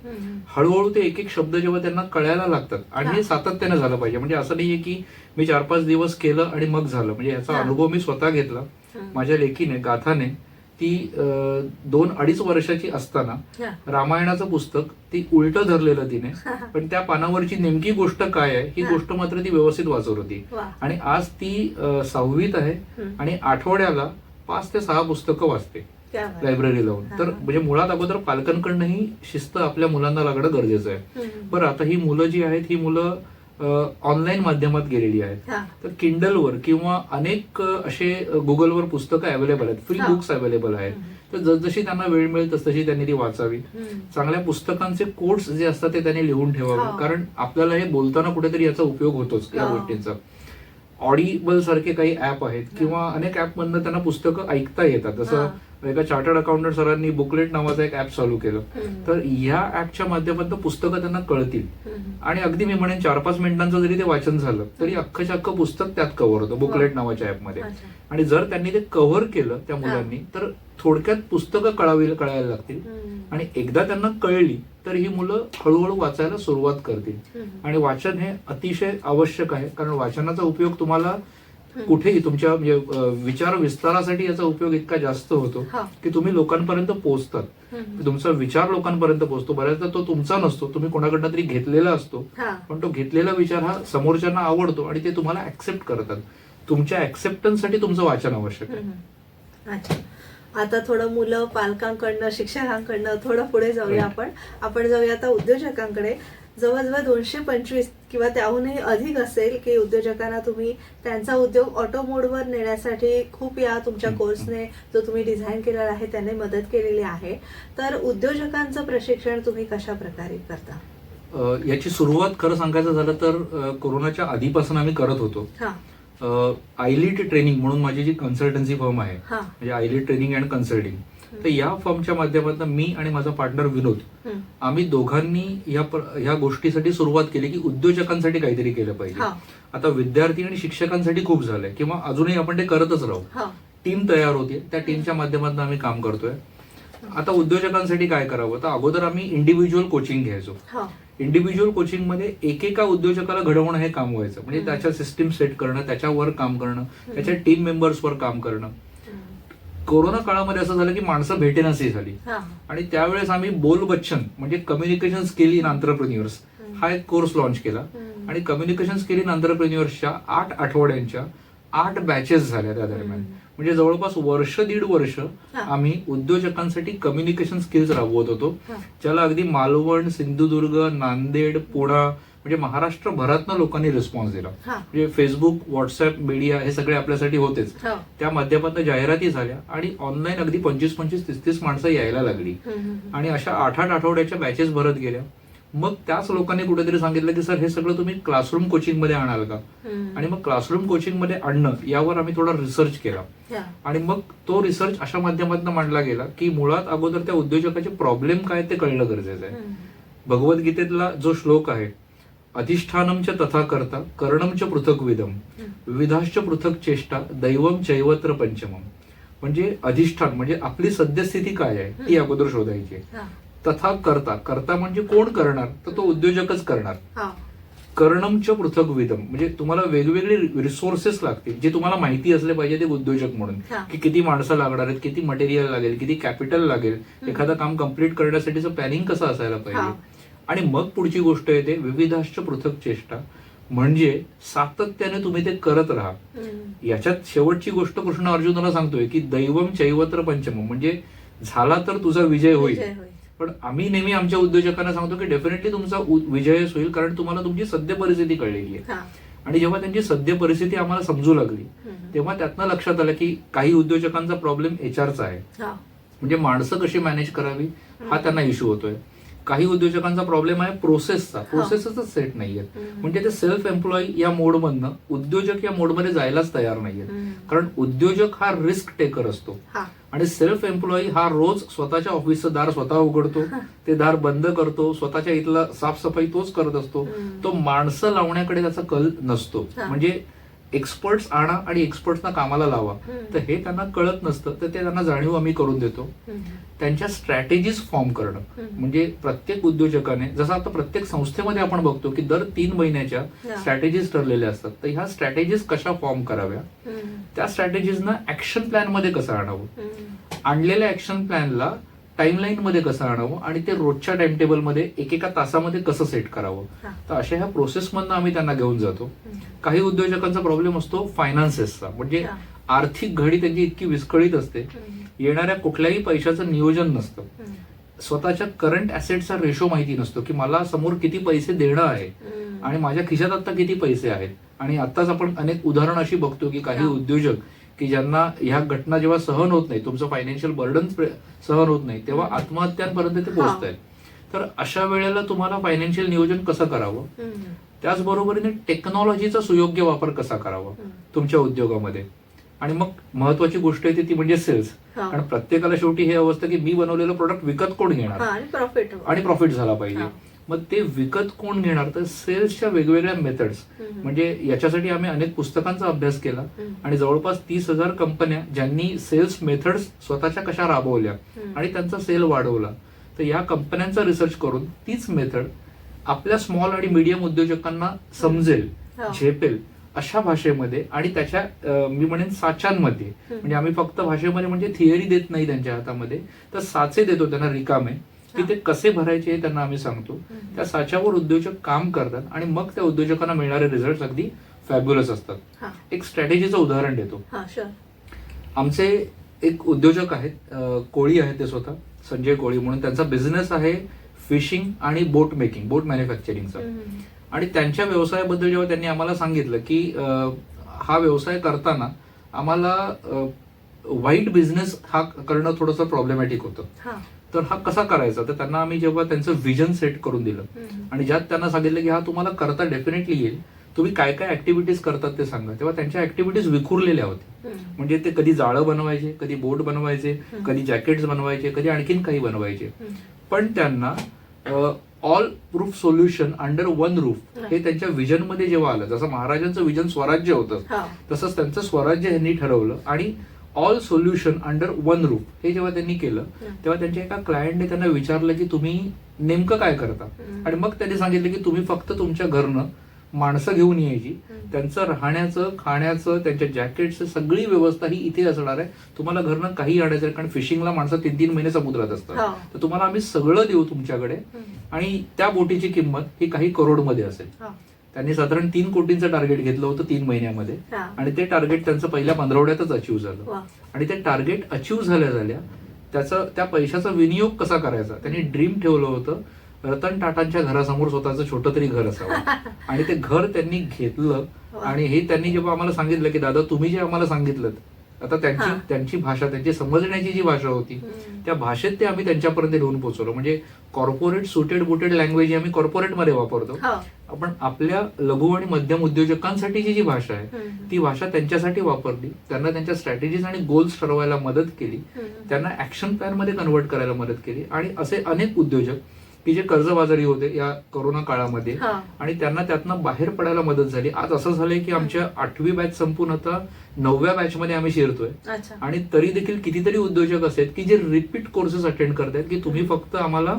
हळूहळू ते एक एक शब्द जेव्हा त्यांना कळायला लागतात आणि हे सातत्याने झालं पाहिजे. म्हणजे असं नाहीये की मी 4-5 दिवस केलं आणि मग झालं. म्हणजे याचा अनुभव मी स्वतः घेतला. माझ्या लेकीने, गाथाने, ती 2-2.5 वर्षाची असताना रामायणाचं पुस्तक ती उलटं धरलेलं तिने, पण त्या पानावरची नेमकी गोष्ट काय आहे ही गोष्ट मात्र ती व्यवस्थित वाचत होती. आणि आज ती 6वीत आहे आणि आठवड्याला 5 ते 6 पुस्तकं वाचते लायब्ररी लावून. तर म्हणजे मुळात अगोदर पालकांकडनंही शिस्त आपल्या मुलांना लागणं गरजेचं आहे. बरं, आता ही मुलं जी आहेत ही मुलं ऑनलाईन माध्यमात गेलेली आहेत. तर किंडलवर किंवा अनेक असे गुगलवर पुस्तकं अवेलेबल आहेत, फ्री बुक्स अवेलेबल आहेत. तर जसजशी त्यांना वेळ मिळेल तसतशी त्यांनी ती वाचावी. चांगल्या पुस्तकांचे कोट्स जे असतात ते त्यांनी लिहून ठेवावे, कारण आपल्याला हे बोलताना कुठेतरी याचा उपयोग होतोच या गोष्टींचा. ऑडिबल सारखे काही ऍप आहेत किंवा अनेक ऍप मधनं त्यांना पुस्तकं ऐकता येतात. जसं एका चार्टर्ड अकाउंटंट सरांनी बुकलेट नावाचं एक ऍप चालू केलं. तर ह्या ऍपच्या माध्यमातून पुस्तकं त्यांना कळतील आणि अगदी मी म्हणेन 4-5 मिनिटांचं जरी ते वाचन झालं तरी अख्खच्या अख्खं पुस्तक त्यात कव्हर होतं बुकलेट नावाच्या ऍपमध्ये. आणि जर त्यांनी ते कव्हर केलं त्या मुलांनी तर थोडक्यात पुस्तकं कळायला लागतील. आणि एकदा त्यांना कळली तर ही मुलं हळूहळू वाचायला सुरुवात करतील. आणि वाचन हे अतिशय आवश्यक आहे, कारण वाचनाचा उपयोग तुम्हाला कुठेही तुमच्या म्हणजे विचार विस्तारासाठी याचा उपयोग इतका जास्त होतो की तुम्ही लोकांपर्यंत पोहोचतात. तुमचा विचार लोकांपर्यंत पोहोचतो. बऱ्याचदा तो तुमचा नसतो, तुम्ही कोणाकडनं तरी घेतलेला असतो, पण तो घेतलेला विचार हा समोरच्यांना आवडतो आणि ते तुम्हाला ऍक्सेप्ट करतात. तुमच्या ऍक्सेप्टन्ससाठी तुमचं वाचन आवश्यक आहे. आता थोडं मुलं पालकांकडनं, शिक्षकांकडनं थोडं पुढे जाऊया. आपण जाऊया आता उद्योजकांकडे. जवळजवळ 225 किंवा त्याहूनही अधिक असेल की उद्योजकांना तुम्ही त्यांचा उद्योग ऑटो मोडवर नेण्यासाठी खूप या तुमच्या कोर्सने जो तुम्ही डिझाईन केलेला आहे त्याने मदत केलेली आहे. तर उद्योजकांचं प्रशिक्षण तुम्ही कशा प्रकारे करता? याची सुरुवात खरं सांगायचं झालं तर कोरोनाच्या आधीपासून आम्ही करत होतो. आयलिट ट्रेनिंग म्हणून माझी जी कन्सल्टन्सी फर्म आहे, म्हणजे आयलिट ट्रेनिंग अँड कन्सल्टिंग, तर या फर्मच्या माध्यमातून मी आणि माझा पार्टनर विनोद, आम्ही दोघांनी या गोष्टीसाठी सुरुवात केली की उद्योजकांसाठी काहीतरी केलं पाहिजे. आता विद्यार्थी आणि शिक्षकांसाठी खूप झालंय किंवा अजूनही आपण ते करतच राहू. टीम तयार होते, त्या टीमच्या माध्यमातून आम्ही काम करतोय. आता उद्योजकांसाठी काय करावं, तर अगोदर आम्ही इंडिव्हिज्युअल कोचिंग घ्यायचो. इंडिव्हिज्युअल कोचिंग मध्ये एकेका उद्योजकाला घडवणं हे काम व्हायचं. म्हणजे त्याच्या सिस्टीम सेट करणं, त्याच्यावर काम करणं, त्याच्या टीम मेंबर्सवर काम करणं. कोरोना काळामध्ये असं झालं की माणसं भेटेनाशी झाली आणि त्यावेळेस आम्ही बोल बच्चन म्हणजे कम्युनिकेशन स्किल इन एंटरप्रेन्युअर्स हा एक कोर्स लॉन्च केला. आणि कम्युनिकेशन स्किल इन एंटरप्रेन्युअर्सच्या 8 आठवड्यांच्या 8 बॅचेस झाल्या त्या दरम्यान. म्हणजे जवळपास 1-1.5 वर्ष आम्ही उद्योजकांसाठी कम्युनिकेशन स्किल्स राबवत होतो, ज्याला अगदी मालवण, सिंधुदुर्ग, नांदेड, पुणा म्हणजे महाराष्ट्रभरातनं लोकांनी रिस्पॉन्स दिला. म्हणजे फेसबुक, व्हॉट्सअप, मीडिया हे सगळे आपल्यासाठी होतेच. त्या माध्यमातून जाहिराती झाल्या आणि ऑनलाईन अगदी 25-30 माणसं यायला लागली. आणि अशा 8 आठवड्याच्या बॅचेस भरत गेल्या. मग त्याच लोकांनी कुठेतरी सांगितलं की सर हे सगळं तुम्ही क्लासरूम कोचिंग मध्ये आणाल का? आणि मग क्लासरूम कोचिंग मध्ये आणणं यावर आम्ही थोडा रिसर्च केला. आणि मग तो रिसर्च अशा माध्यमातून मांडला गेला की मुळात अगोदर त्या उद्योजकाचे प्रॉब्लेम काय ते कळणं गरजेचं आहे. भगवद्गीतेतला जो श्लोक आहे, अधिष्ठानमच तथा करता कर्णमच पृथक विदम विविधाश्च पृथक चेष्टा दैवम चैवत्र पंचमम. म्हणजे अधिष्ठान म्हणजे आपली सद्यस्थिती काय आहे ती अगोदर शोधायची. तथा करता म्हणजे कोण करणार, तर तो उद्योजकच करणार. कर्णमच पृथक विदम म्हणजे तुम्हाला वेगवेगळे रिसोर्सेस लागतील जे तुम्हाला माहिती असले पाहिजे ते उद्योजक म्हणून, की किती माणसं लागणार आहेत, किती मटेरियल लागेल, किती कॅपिटल लागेल, एखादं काम कम्प्लीट करण्यासाठीचं प्लॅनिंग कसं असायला पाहिजे. आणि मग पुढची गोष्ट येते विविधाश्च पृथक चेष्टा, म्हणजे सातत्याने तुम्ही ते करत राहा. याच्यात शेवटची गोष्ट कृष्ण अर्जुनाला सांगतोय की दैवम चैवत्र पंचमम म्हणजे झाला तर तुझा विजय होईल. पण आम्ही नेहमी आमच्या उद्योजकांना सांगतो की डेफिनेटली तुमचा विजयच होईल, कारण तुम्हाला तुमची सद्य परिस्थिती कळलेली आहे. आणि जेव्हा त्यांची सद्य परिस्थिती आम्हाला समजू लागली तेव्हा त्यातनं लक्षात आलं की काही उद्योजकांचा प्रॉब्लेम एचआरचा आहे, म्हणजे माणसं कशी मॅनेज करावी हा त्यांना इश्यू होतोय. काही उद्योजकांचा प्रॉब्लेम आहे प्रोसेसचा, प्रोसेसच सेट नाहीये. म्हणजे ते सेल्फ एम्प्लॉई या मोडमधनं उद्योजक या मोडमध्ये जायलाच तयार नाहीये. कारण उद्योजक हा रिस्क टेकर असतो आणि सेल्फ एम्प्लॉई हा रोज स्वतःच्या ऑफिसचं दार स्वतः उघडतो, ते दार बंद करतो, स्वतःच्या इथला साफसफाई तोच करत असतो. तो माणसं लावण्याकडे त्याचा कल नसतो. म्हणजे एक्सपर्ट्स आणा आणि एक्सपर्ट्सना कामाला लावा. तर हे त्यांना कळत नसतं, तर ते त्यांना जाणीव आम्ही करून देतो. त्यांच्या स्ट्रॅटेजीज फॉर्म करणं, म्हणजे प्रत्येक उद्योजकाने, जसं आता प्रत्येक संस्थेमध्ये आपण बघतो की दर 3 महिन्याच्या स्ट्रॅटेजीज ठरलेल्या असतात, तर ह्या स्ट्रॅटेजीज कशा फॉर्म कराव्या, त्या स्ट्रॅटेजीजना ऍक्शन प्लॅन मध्ये कसं आणावं, आणलेल्या ऍक्शन प्लॅनला टाइमलाईन मध्ये कसं आणावं आणि ते रोजच्या टाइम टेबल मध्ये एकेका तासामध्ये कसं सेट करावं. तर अशा ह्या प्रोसेसमधनं आम्ही त्यांना घेऊन जातो. काही उद्योजकांचा प्रॉब्लेम असतो फायनान्सेसचा, म्हणजे आर्थिक घडी त्यांची इतकी विस्कळीत असते, येणाऱ्या कुठल्याही पैशाचं नियोजन नसतं, स्वतःच्या करंट ऍसेटचा रेशो माहिती नसतो की मला समोर किती पैसे देणं आहे आणि माझ्या खिशात आता किती पैसे आहेत. आणि आताच आपण अनेक उदाहरण अशी बघतो की काही उद्योजक की ज्यांना ह्या घटना जेव्हा सहन होत नाही, तुमचं फायनान्शियल बर्डन सहन होत नाही, तेव्हा आत्महत्यांपर्यंत ते पोहोचत आहेत. तर अशा वेळेला तुम्हाला फायनान्शियल नियोजन कसं करावं, त्याचबरोबरीने टेक्नॉलॉजीचा सुयोग्य वापर कसा करावा तुमच्या उद्योगामध्ये. आणि मग महत्वाची गोष्ट येते ती म्हणजे सेल्स. कारण प्रत्येकाला शेवटी हे अवस्था की मी बनवलेलं प्रोडक्ट विकत कोण घेणार आणि प्रॉफिट झाला पाहिजे. मग ते विकत कोण घेणार, तर सेल्सच्या वेगवेगळ्या मेथड्स, म्हणजे याच्यासाठी आम्ही अनेक पुस्तकांचा अभ्यास केला आणि जवळपास 30,000 कंपन्या ज्यांनी सेल्स मेथड्स स्वतःच्या कशा राबवल्या आणि त्यांचा सेल वाढवला, तर या कंपन्यांचा रिसर्च करून तीच मेथड आपल्या स्मॉल आणि मीडियम उद्योजकांना समजेल, झेपेल अशा भाषेमध्ये आणि त्याच्या मी म्हणेन साच्यांमध्ये, म्हणजे आम्ही फक्त भाषेमध्ये म्हणजे थिअरी देत नाही त्यांच्या हातामध्ये, तर साचे देतो त्यांना रिकामे, की ते कसे भरायचे हे त्यांना आम्ही सांगतो. त्या साच्यावर उद्योजक काम करतात आणि मग त्या उद्योजकांना मिळणारे रिझल्ट अगदी फॅब्युलस असतात. एक स्ट्रॅटेजीचं उदाहरण देतो. आमचे एक उद्योजक आहेत, कोळी आहेत ते स्वतः, संजय कोळी म्हणून. त्यांचा बिझनेस आहे फिशिंग आणि बोट मेकिंग, बोट मॅन्युफॅक्चरिंगचा. आणि त्यांच्या व्यवसायाबद्दल जेव्हा त्यांनी आम्हाला सांगितलं की हा व्यवसाय करताना आम्हाला वाईट बिझनेस हा करणं थोडंसं प्रॉब्लेमॅटिक होतं, तर हा कसा करायचा, तर त्यांना आम्ही जेव्हा त्यांचं विजन सेट करून दिलं आणि ज्यात त्यांना सांगितलं की हा तुम्हाला करता डेफिनेटली येईल, तुम्ही काय काय ऍक्टिव्हिटीज करतात ते सांगा, तेव्हा त्यांच्या ऍक्टिव्हिटीज विखुरलेल्या होत्या. म्हणजे ते कधी जाळं बनवायचे, कधी बोट बनवायचे, कधी जॅकेट्स बनवायचे, कधी आणखीन काही बनवायचे. पण त्यांना all proof solution under one roof हे त्यांच्या विजन मध्ये जेव्हा आलं, जसं महाराजांचं विजन स्वराज्य होतं, तसंच त्यांचं स्वराज्य यांनी ठरवलं. आणि all solution under one roof हे जेव्हा त्यांनी केलं, तेव्हा त्यांच्या एका क्लायंटने त्यांना विचारलं की तुम्ही नेमकं काय करता. आणि मग त्यांनी सांगितलं की तुम्ही फक्त तुमच्या घरनं माणसं घेऊन यायची, त्यांचं राहण्याचं, खाण्याचं, त्यांच्या जॅकेटचं सगळी व्यवस्था ही इथे असणार आहे, तुम्हाला घरनं काही आणायचं आहे. कारण फिशिंगला माणसं 3-3 महिने समुद्रात असतात, तर तुम्हाला आम्ही सगळं देऊ तुमच्याकडे आणि त्या बोटीची किंमत ही काही करोडमध्ये असेल. त्यांनी साधारण 3 कोटींचं टार्गेट घेतलं होतं 3 महिन्यामध्ये आणि ते टार्गेट त्यांचं पहिल्या पंधरवड्यातच अचीव्ह झालं. आणि ते टार्गेट अचीव्ह झाल्या त्या पैशाचा विनियोग कसा करायचा, त्यांनी ड्रीम ठेवलं होतं रतन टाटांच्या घरासमोर स्वतःचं छोटं तरी घर असावं. आणि ते घर त्यांनी घेतलं. आणि हे त्यांनी जेव्हा आम्हाला सांगितलं की दादा तुम्ही जे आम्हाला सांगितलं, आता त्यांची भाषा, त्यांची समजण्याची जी भाषा होती, त्या भाषेत ते आम्ही त्यांच्यापर्यंत घेऊन पोहोचवलं. म्हणजे कॉर्पोरेट सुटेड बुटेड लँग्वेज आम्ही कॉर्पोरेटमध्ये वापरतो, आपण आपल्या लघु आणि मध्यम उद्योजकांसाठीची जी भाषा आहे ती भाषा त्यांच्यासाठी वापरली. त्यांना त्यांच्या स्ट्रॅटेजीज आणि गोल्स ठरवायला मदत केली, त्यांना ऍक्शन प्लॅन मध्ये कन्व्हर्ट करायला मदत केली. आणि असे अनेक उद्योजक की जे कर्जबाजारी होते या कोरोना काळामध्ये आणि त्यांना त्यातनं बाहेर पडायला मदत झाली. आज असं झालंय की आमच्या 8वी बॅच संपून आता 9व्या बॅच मध्ये आम्ही शिरतोय. आणि तरी देखील कितीतरी उद्योजक असेल की जे रिपीट कोर्सेस अटेंड करतात की तुम्ही फक्त आम्हाला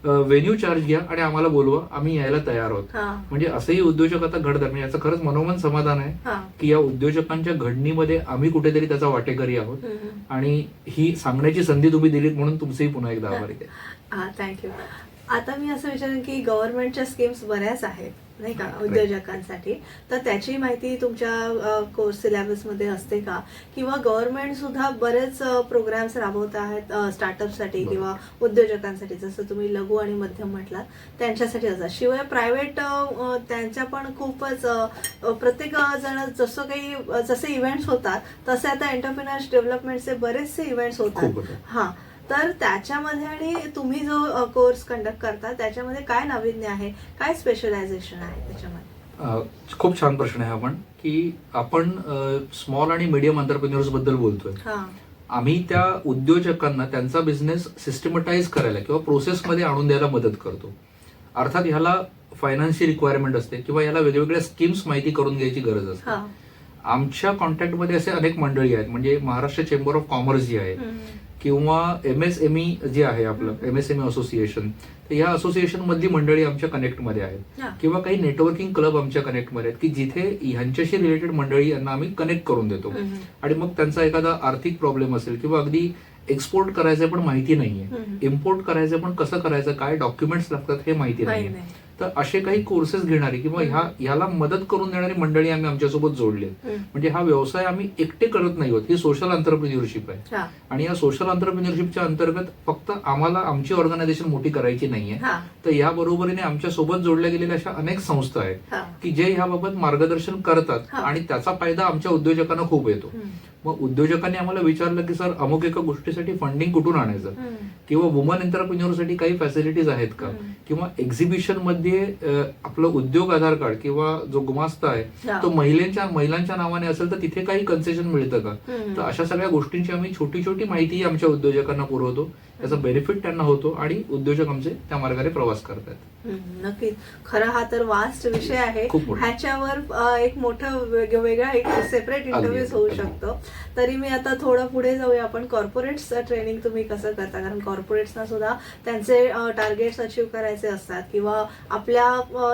व्हेन्यू चार्ज घ्या आणि आम्हाला बोलवा, आम्ही यायला तयार आहोत. म्हणजे असेही उद्योजक आता घडतात. म्हणजे याचं खरंच मनोमन समाधान आहे की या उद्योजकांच्या घडणीमध्ये आम्ही कुठेतरी त्याचा वाटेकरी आहोत. आणि ही सांगण्याची संधी तुम्ही दिलीत म्हणून तुमचेही पुन्हा एकदा आभारी आहे. थँक्यू. आता मी असं विचारेन की गव्हर्नमेंटच्या स्कीम्स बऱ्याच आहेत नाही का उद्योजकांसाठी, तर त्याची माहिती तुमच्या कोर्स सिलेबसमध्ये असते का, किंवा गव्हर्नमेंट सुद्धा बरेच प्रोग्राम्स राबवत आहेत स्टार्टअपसाठी किंवा उद्योजकांसाठी, जसं तुम्ही लघु आणि मध्यम म्हटलात त्यांच्यासाठी असतात. शिवाय प्रायव्हेट त्यांच्या पण खूपच प्रत्येक जण जसे इव्हेंट्स होतात तसे आता एंटरप्रिनर्स डेव्हलपमेंटचे बरेचसे इव्हेंट्स होतात. तर त्याच्यामध्ये आणि तुम्ही जो कोर्स कंडक्ट करता त्याच्यामध्ये काय नाविन्य आहे, काय स्पेशलायझेशन आहे त्याच्यामध्ये? खूप छान प्रश्न आहे आपण स्मॉल आणि मीडियम एंटरप्रेन्योर्स बद्दल बोलतोय. आम्ही त्या उद्योजकांना त्यांचा बिझनेस सिस्टमटाइज करायला किंवा प्रोसेसमध्ये आणून द्यायला मदत करतो. अर्थात ह्याला फायनान्सची रिक्वायरमेंट असते किंवा याला वेगवेगळ्या स्कीम्स माहिती करून घ्यायची गरज असते. आमच्या कॉन्टॅक्टमध्ये असे अनेक मंडळी आहेत, म्हणजे महाराष्ट्र चेंबर ऑफ कॉमर्स जी आहे किंवा MSME जे आहे आपलं MSME असोसिएशन, तर या असोसिएशन मधली मंडळी आमच्या कनेक्टमध्ये आहेत किंवा काही नेटवर्किंग क्लब आमच्या कनेक्टमध्ये आहेत की जिथे ह्यांच्याशी रिलेटेड मंडळी यांना आम्ही कनेक्ट करून देतो. आणि मग त्यांचा एखादा आर्थिक प्रॉब्लेम असेल किंवा अगदी एक्सपोर्ट करायचं पण माहिती नाहीये, इम्पोर्ट करायचं पण कसं करायचं, काय डॉक्युमेंट्स लागतात हे माहिती नाहीये, तर असे काही कोर्सेस घेणारी किंवा ह्याला मदत करून देणारी मंडळी आम्ही आमच्यासोबत जोडले. म्हणजे हा व्यवसाय आम्ही एकटे करत नाही आहोत, ही सोशल एंटरप्रिन्युअरशिप आहे. आणि या सोशल एंटरप्रिन्युअरशिपच्या अंतर्गत फक्त आम्हाला आमची ऑर्गनायझेशन मोठी करायची नाहीये, तर या बरोबरीने आमच्या सोबत जोडल्या गेलेल्या अशा अनेक संस्था आहेत की जे ह्याबाबत मार्गदर्शन करतात आणि त्याचा फायदा आमच्या उद्योजकांना खूप येतो. मग उद्योजकांनी आम्हाला विचारलं की सर अमुक एका गोष्टीसाठी फंडिंग कुठून आणायचं, किंवा वुमन एंटरप्रिन्युअरसाठी काही फॅसिलिटीज आहेत का, किंवा एक्झिबिशन मध्ये आपलं उद्योग आधार कार्ड किंवा जो गुमास्ता आहे तो महिलांच्या नावाने असेल तर तिथे काही कन्सेशन मिळतं का. तर अशा सगळ्या गोष्टींची आम्ही छोटी छोटी माहिती आमच्या उद्योजकांना पुरवतो, त्याचा बेनिफिट त्यांना होतो आणि उद्योजक आमचे त्या मार्गाने प्रवास करतात. नक्कीच, खरा हा तर वास्ट विषय आहे, ह्याच्यावर एक मोठं वेगळा एक सेपरेट इंटरव्ह्यू होऊ शकतो. तरी मी आता थोडं पुढे जाऊया, आपण कॉर्पोरेट्स ट्रेनिंग तुम्ही कसं करता, कारण कॉर्पोरेट्सना सुद्धा त्यांचे टार्गेट्स अचीव्ह करायचे असतात किंवा आपल्या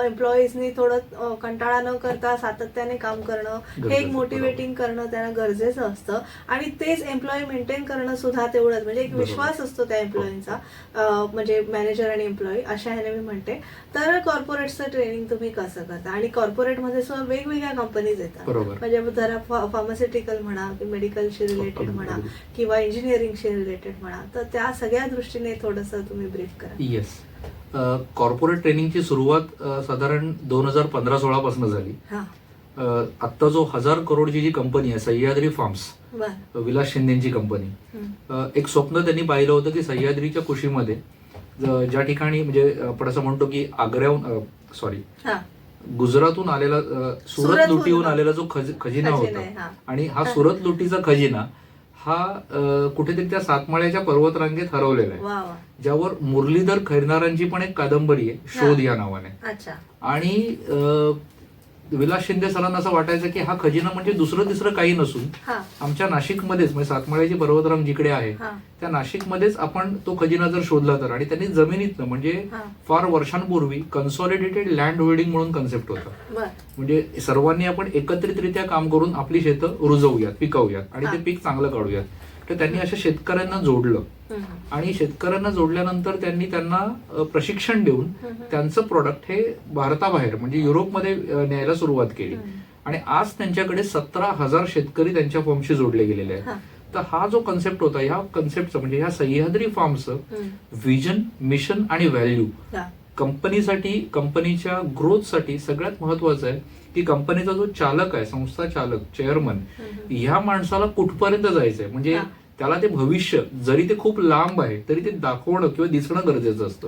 एम्प्लॉईजनी थोडं कंटाळा न करता सातत्याने काम करणं हे एक मोटिवेटिंग करणं त्यांना गरजेचं असतं. आणि तेच एम्प्लॉई मेंटेन करणं सुद्धा तेवढंच, म्हणजे एक विश्वास असतो त्या एम्प्लॉईंचा, म्हणजे मॅनेजर आणि एम्प्लॉई अशा ह्याने मी म्हणते. तर कॉर्पोरेटचं ट्रेनिंग तुम्ही कसं करता, आणि कॉर्पोरेटमध्ये सुद्धा वेगवेगळ्या कंपनीज येतात, म्हणजे जरा फार्मास्युटिकल म्हणा, मेडिकलशी रिलेटेड म्हणा किंवा इंजिनिअरिंगशी रिलेटेड म्हणा, तर त्या सगळ्या दृष्टीने थोडंसं तुम्ही ब्रीफ करा. येस, कॉर्पोरेट ट्रेनिंगची सुरुवात साधारण 2015-16 पासून झाली. आता जो 1000 करोडची जी कंपनी आहे सह्याद्री फार्म्स, विलास शिंदेची कंपनी, एक स्वप्न त्यांनी पाहिलं होतं की सह्याद्रीच्या कुशीमध्ये ज्या ठिकाणी, म्हणजे आपण असं म्हणतो की गुजरातून आलेला, सुरत लुटीहून आलेला जो खजिना होता, आणि हा सुरत लुटीचा खजिना हा कुठेतरी त्या सातमाळ्याच्या पर्वतरांगेत हरवलेला आहे, ज्यावर मुरलीधर खैरनारांची पण एक कादंबरी आहे शोध या नावाने. आणि विलास शिंदे सरांना असं वाटायचं की हा खजिना म्हणजे दुसरं तिसरं काही नसून आमच्या नाशिकमध्येच, म्हणजे सातमाळ्याची पर्वतरांग जिकडे आहे त्या नाशिकमध्येच आपण तो खजिना जर शोधला तर. आणि त्यांनी जमिनीतनं, म्हणजे फार वर्षांपूर्वी कन्सॉलिडेटेड लँड होल्डिंग म्हणून कन्सेप्ट होता, म्हणजे सर्वांनी आपण एकत्रितरित्या काम करून आपली शेतं रुजवूयात, पिकवूयात आणि ते पीक चांगलं काढूयात. तर त्यांनी अशा शेतकऱ्यांना जोडलं, आणि शेतकऱ्यांना जोडल्यानंतर त्यांनी त्यांना प्रशिक्षण देऊन त्यांचं प्रोडक्ट हे भारताबाहेर, म्हणजे युरोपमध्ये न्यायला सुरुवात केली. आणि आज त्यांच्याकडे 17,000 शेतकरी त्यांच्या फॉर्मशी जोडले गेलेले आहेत. तर हा जो कन्सेप्ट होता, ह्या कन्सेप्टचं, म्हणजे ह्या सह्याद्री फार्मचं विजन, मिशन आणि व्हॅल्यू कंपनीसाठी, कंपनीच्या ग्रोथसाठी सगळ्यात महत्वाचं आहे की कंपनीचा जो चालक आहे, संस्था चालक, चेअरमन, ह्या माणसाला कुठपर्यंत जायचंय, म्हणजे त्याला ते भविष्य जरी ते खूप लांब आहे तरी ते दाखवणं किंवा दिसणं गरजेचं असतं.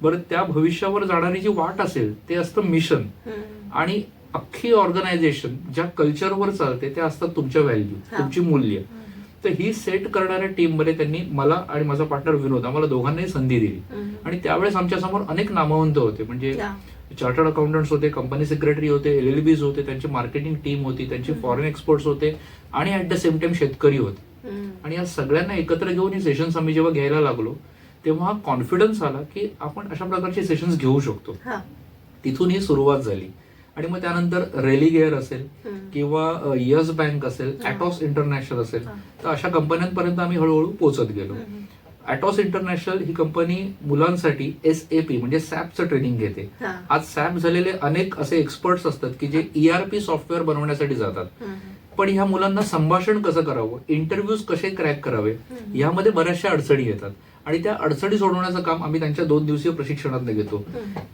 बरं, त्या भविष्यावर जाणारी जी वाट असेल ते असतं मिशन. आणि अख्खी ऑर्गनायझेशन ज्या कल्चरवर चालते ते असतात तुमच्या व्हॅल्यू, तुमची मूल्य. तर ही सेट करणाऱ्या टीममध्ये त्यांनी मला आणि माझा पार्टनर विनोद, आम्हाला दोघांनाही संधी दिली. आणि त्यावेळेस आमच्या समोर अनेक नामवंत होते, म्हणजे चार्टर्ड अकाउंटंट्स होते, कंपनी सेक्रेटरी होते, LLBs होते, त्यांची मार्केटिंग टीम होती, त्यांची फॉरेन एक्सपर्ट्स होते, आणि ऍट द सेम टाइम शेतकरी होते. आणि या सगळ्यांना एकत्र घेऊन ही सेशन्स आम्ही जेव्हा घ्यायला लागलो तेव्हा कॉन्फिडन्स आला की आपण अशा प्रकारचे सेशन्स घेऊ शकतो. तिथून ही सुरुवात झाली. आणि मग त्यानंतर रेलिगेअर असेल किंवा येस बँक असेल, ॲटॉस इंटरनॅशनल असेल, तर अशा कंपन्यांपर्यंत आम्ही हळूहळू पोहोचत गेलो. ॲटॉस इंटरनॅशनल ही कंपनी मुलांसाठी SAP म्हणजे सॅपचं ट्रेनिंग घेते. आज सॅप झालेले अनेक असे एक्सपर्ट्स असतात की जे ERP सॉफ्टवेअर बनवण्यासाठी जातात, पण ह्या मुलांना संभाषण कसं करावं, इंटरव्ह्यूज कसे क्रॅक करावे, यामध्ये बऱ्याचशा अडचणी येतात. आणि त्या अडचणी सोडवण्याचं काम आम्ही त्यांच्या 2 दिवसीय प्रशिक्षणात घेतो,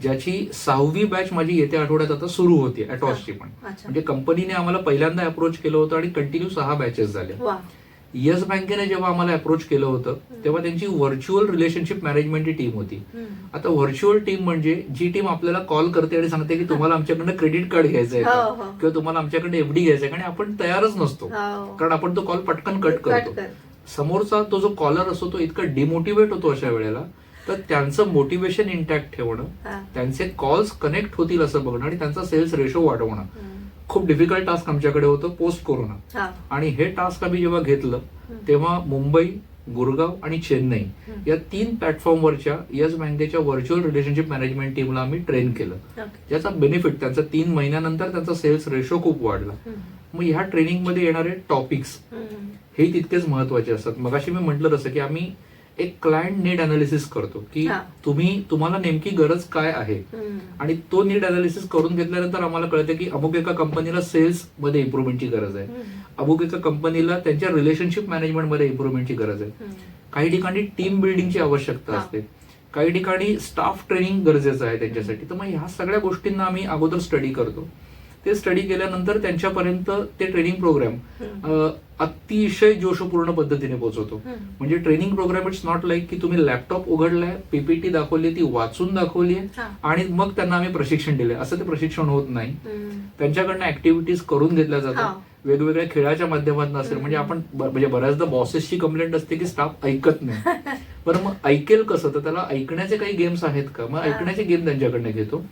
ज्याची 6वी बॅच माझी येत्या आठवड्यात आता सुरू होते ॲटॉसची पण. म्हणजे कंपनीने आम्हाला पहिल्यांदा अप्रोच केलं होतं आणि कंटिन्यू 6 बॅचेस झाल्या. येस बँकेने जेव्हा आम्हाला अप्रोच केलं होतं तेव्हा त्यांची व्हर्च्युअल रिलेशनशिप मॅनेजमेंटची टीम होती. आता व्हर्च्युअल टीम म्हणजे जी टीम आपल्याला कॉल करते आणि सांगते की तुम्हाला आमच्याकडनं क्रेडिट कार्ड घ्यायचं आहे किंवा तुम्हाला आमच्याकडे FD घ्यायचं आहे, आणि आपण तयारच नसतो कारण आपण तो कॉल पटकन कट करतो. समोरचा तो जो कॉलर असतो तो इतका डिमोटिवेट होतो अशा वेळेला. तर त्यांचं मोटिवेशन इंटॅक्ट ठेवणं, त्यांचे कॉल्स कनेक्ट होतील असं बघणं आणि त्यांचा सेल्स रेशो वाढवणं खूप डिफिकल्ट टास्क आमच्याकडे होतं पोस्ट कोरोना. आणि हे टास्क आम्ही जेव्हा घेतलं तेव्हा मुंबई, गुरगाव आणि चेन्नई या 3 प्लॅटफॉर्मवरच्या येस बँकेच्या व्हर्च्युअल रिलेशनशिप मॅनेजमेंट टीमला आम्ही ट्रेन केलं. ज्याचा बेनिफिट त्यांचा 3 महिन्यानंतर त्यांचा सेल्स रेशो खूप वाढला. मग ह्या ट्रेनिंगमध्ये येणारे टॉपिक्स हे तितकेच महत्वाचे असतात. मगाशी मी म्हटलं तसं की आम्ही एक क्लायंट नीड अनालिसिस करतो की तुम्हाला नेमकी गरज काय आहे, आणि तो नीड अनालिसिस करून घेतल्यानंतर आम्हाला कळतं की अमुक एका कंपनीला सेल्स मध्ये इम्प्रुव्हमेंटची गरज आहे, अमुक एका कंपनीला त्यांच्या रिलेशनशिप मॅनेजमेंट मध्ये इम्प्रुव्हमेंटची गरज आहे, काही ठिकाणी टीम बिल्डिंगची आवश्यकता असते, काही ठिकाणी स्टाफ ट्रेनिंग गरजेचं आहे त्यांच्यासाठी. तर मग ह्या सगळ्या गोष्टींना आम्ही अगोदर स्टडी करतो. ते स्टडी केल्यानंतर त्यांच्यापर्यंत ते ट्रेनिंग प्रोग्राम अतिशय जोशपूर्ण पद्धतीने पोहोचवतो. म्हणजे training program it's not like की तुम्ही लॅपटॉप उघडलाय, पीपीटी दाखवली, ती वाचून दाखवली आणि मग त्यांना आम्ही प्रशिक्षण दिले, असं ते प्रशिक्षण होत नाही. त्यांच्याकडनं ऍक्टिव्हिटीज करून घेतल्या जातात, वेगवेगळ्या खेळाच्या माध्यमातून असेल. म्हणजे आपण म्हणजे बऱ्याचदा बॉसेसची कंप्लेंट असते की स्टाफ ऐकत नाही. बरं मग ऐकेल कसं, तर त्याला ऐकण्याचे काही गेम्स आहेत का, मग ऐकण्याचे गेम त्यांच्याकडनं घेतो,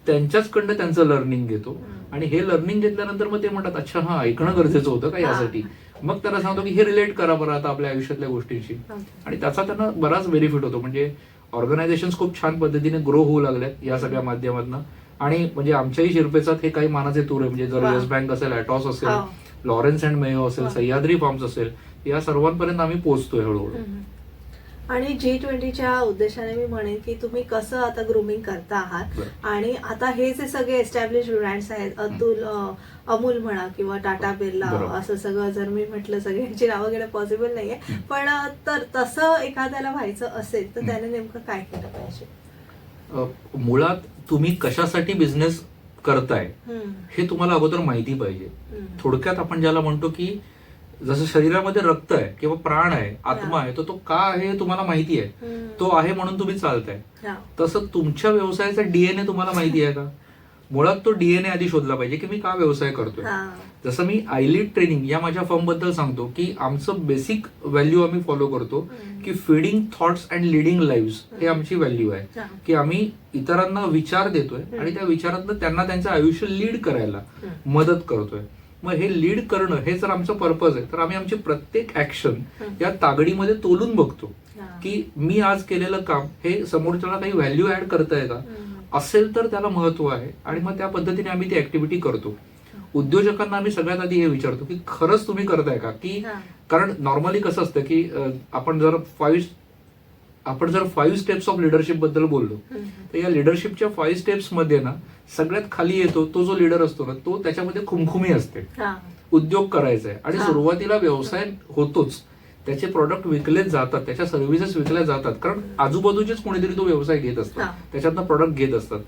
त्यांच्याचकडनं त्यांचं लर्निंग घेतो. आणि हे लर्निंग घेतल्यानंतर मग ते म्हणतात अच्छा हा ऐकणं गरजेचं होतं का यासाठी. मग त्यांना सांगतो की हे रिलेट करा बरं आता आपल्या आयुष्यातल्या गोष्टींशी, आणि त्याचा त्यांना बराच बेनिफिट होतो. म्हणजे ऑर्गनायझेशन खूप छान पद्धतीने ग्रो होऊ लागल्यात या सगळ्या माध्यमातून. आणि म्हणजे आमच्याही शिरपेचात हे काही मानाचे तूर आहे. म्हणजे जर येस बँक असेल, ॲटॉस असेल, लॉरेन्स अँड मेयो असेल, सह्याद्री फार्म्स असेल, या सर्वांपर्यंत आम्ही पोहोचतोय हळूहळू. आणि G20च्या उद्देशाने मी म्हणेन की तुम्ही कसं आता ग्रूमिंग करता आहात. आणि आता हे जे सगळे एस्टॅब्लिश ब्रँड्स आहेत, अमूल म्हणा किंवा टाटा बिर्ला, असं सगळं जर मी म्हटलं सगळ्यांची नावं घेणं पॉसिबल नाहीये, पण तर तसं एखाद्याला व्हायचं असेल तर त्याने नेमकं काय केलं पाहिजे? मुळात तुम्ही कशासाठी बिझनेस करताय हे तुम्हाला अगोदर माहिती पाहिजे. थोडक्यात आपण ज्याला म्हणतो की जसं शरीरामध्ये रक्त आहे किंवा प्राण आहे, आत्मा आहे, तो का आहे हे तुम्हाला माहिती आहे, तो आहे म्हणून तुम्ही चालताय. तसं तुमच्या व्यवसायाचा डीएनए तुम्हाला माहिती आहे का? मुळात तो डीएनए आधी शोधला पाहिजे की मी का व्यवसाय करतोय. जसं मी आयलीड ट्रेनिंग या माझ्या फर्म बद्दल सांगतो की आमचं बेसिक व्हॅल्यू आम्ही फॉलो करतो की feeding thoughts and leading lives, हे आमची व्हॅल्यू आहे. की आम्ही इतरांना विचार देतोय आणि त्या विचारातनं त्यांना त्यांचं आयुष्य लीड करायला मदत करतोय. मग हे लीड करणं हे जर आमचं पर्पज आहे तर आम्ही आमची प्रत्येक ऍक्शन या तागडीमध्ये तोलून बघतो की मी आज केलेलं काम हे समोरच्याला काही व्हॅल्यू ऍड करताय का, असेल तर त्याला महत्व आहे. आणि मग त्या पद्धतीने आम्ही ती ऍक्टिव्हिटी करतो. उद्योजकांना आम्ही सगळ्यात आधी हे विचारतो की खरंच तुम्ही करताय का, की कारण नॉर्मली कसं असतं की आपण जर 5 स्टेप्स ऑफ लिडरशिप बद्दल बोललो तर या लिडरशिपच्या 5 स्टेप्स मध्ये ना सगळ्यात खाली येतो तो जो लिडर असतो ना, तो त्याच्यामध्ये खुमखुमी असते. उद्योग करायचा आहे आणि सुरुवातीला व्यवसाय होतोच, त्याचे प्रॉडक्ट विकले जातात, त्याच्या सर्व्हिसेस विकल्या जातात, कारण आजूबाजूचेच कोणीतरी तो व्यवसाय घेत असतात, त्याच्यातनं प्रॉडक्ट घेत असतात.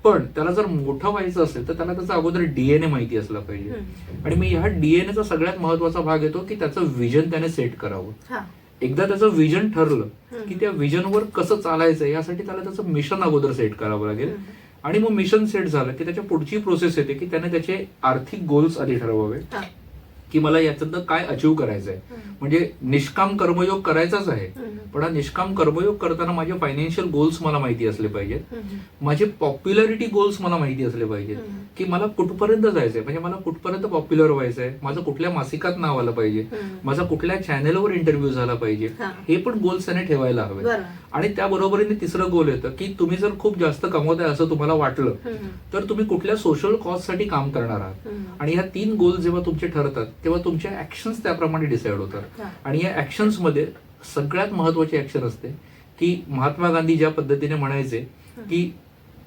पण त्याला जर मोठं व्हायचं असेल तर त्याला त्याचा अगोदर डीएनए माहिती असला पाहिजे. आणि मी ह्या डीएनएचा सगळ्यात महत्वाचा भाग येतो की त्याचं विजन त्याने सेट करावं. एकदा त्याचं विजन ठरलं की त्या विजनवर कसं चालायचं यासाठी त्याला त्याचं मिशन अगोदर सेट करावं लागेल. आणि मग मिशन सेट झालं की त्याच्या पुढची प्रोसेस येते की त्याने त्याचे आर्थिक गोल्स आधी ठरवावे की मला याच्यातनं काय अचीव्ह करायचंय. म्हणजे निष्काम कर्मयोग करायचाच आहे, पण हा निष्काम कर्मयोग करताना माझे फायनान्शियल गोल्स मला माहिती असले पाहिजेत, माझे पॉप्युलॅरिटी गोल्स मला माहिती असले पाहिजेत की मला कुठपर्यंत जायचंय, म्हणजे मला कुठपर्यंत पॉप्युलर व्हायचंय, माझं कुठल्या मासिकात नाव आलं पाहिजे, माझा कुठल्या चॅनेलवर इंटरव्ह्यू झाला पाहिजे, हे पण गोल्स त्याने ठेवायला हवे. आणि त्याबरोबरीने तिसरं गोल येतं की तुम्ही जर खूप जास्त कमवताय असं तुम्हाला वाटलं तर तुम्ही कुठल्या सोशल कॉज साठी काम करणार आहात. आणि ह्या 3 गोल जेव्हा तुमचे ठरतात तेव्हा तुमच्या ऍक्शन्स त्याप्रमाणे डिसाईड होतात. आणि या ऍक्शन्स मध्ये सगळ्यात महत्वाची ऍक्शन असते की महात्मा गांधी ज्या पद्धतीने म्हणायचे की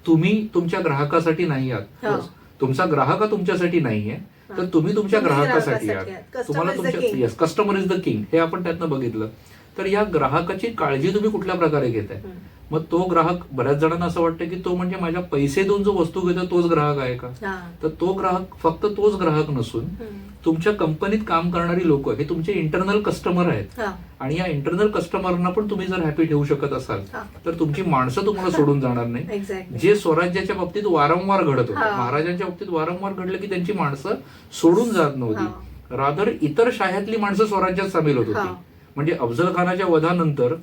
तुम्ही तुमच्या ग्राहकासाठी नाही आहात, तुमचा ग्राहक तुमच्यासाठी नाहीये, तर तुम्ही तुमच्या ग्राहकासाठी आहात. तुम्हाला तुमच्या कस्टमर इज द किंग, हे आपण त्यातनं बघितलं. तर या ग्राहकाची काळजी तुम्ही कुठल्या प्रकारे घेताय. मग तो ग्राहक, बऱ्याच जणांना असं वाटतं की तो म्हणजे माझ्या पैसे देऊन जो वस्तू घेतो तोच ग्राहक आहे का, तर तो ग्राहक फक्त तोच ग्राहक नसून तुमच्या कंपनीत काम करणारी लोक हे तुमचे इंटरनल कस्टमर आहेत. आणि या इंटरनल कस्टमरना पण तुम्ही जर हॅपी ठेवू शकत असाल तर तुमची माणसं तुम्हाला सोडून जाणार नाही. जे स्वराज्याच्या बाबतीत वारंवार घडत होतं, महाराजांच्या बाबतीत वारंवार घडलं की त्यांची माणसं सोडून जात नव्हती, रादर इतर शाह्यातली माणसं स्वराज्यात सामील होत होती. म्हणजे अफजल खानाच्या वधानंतर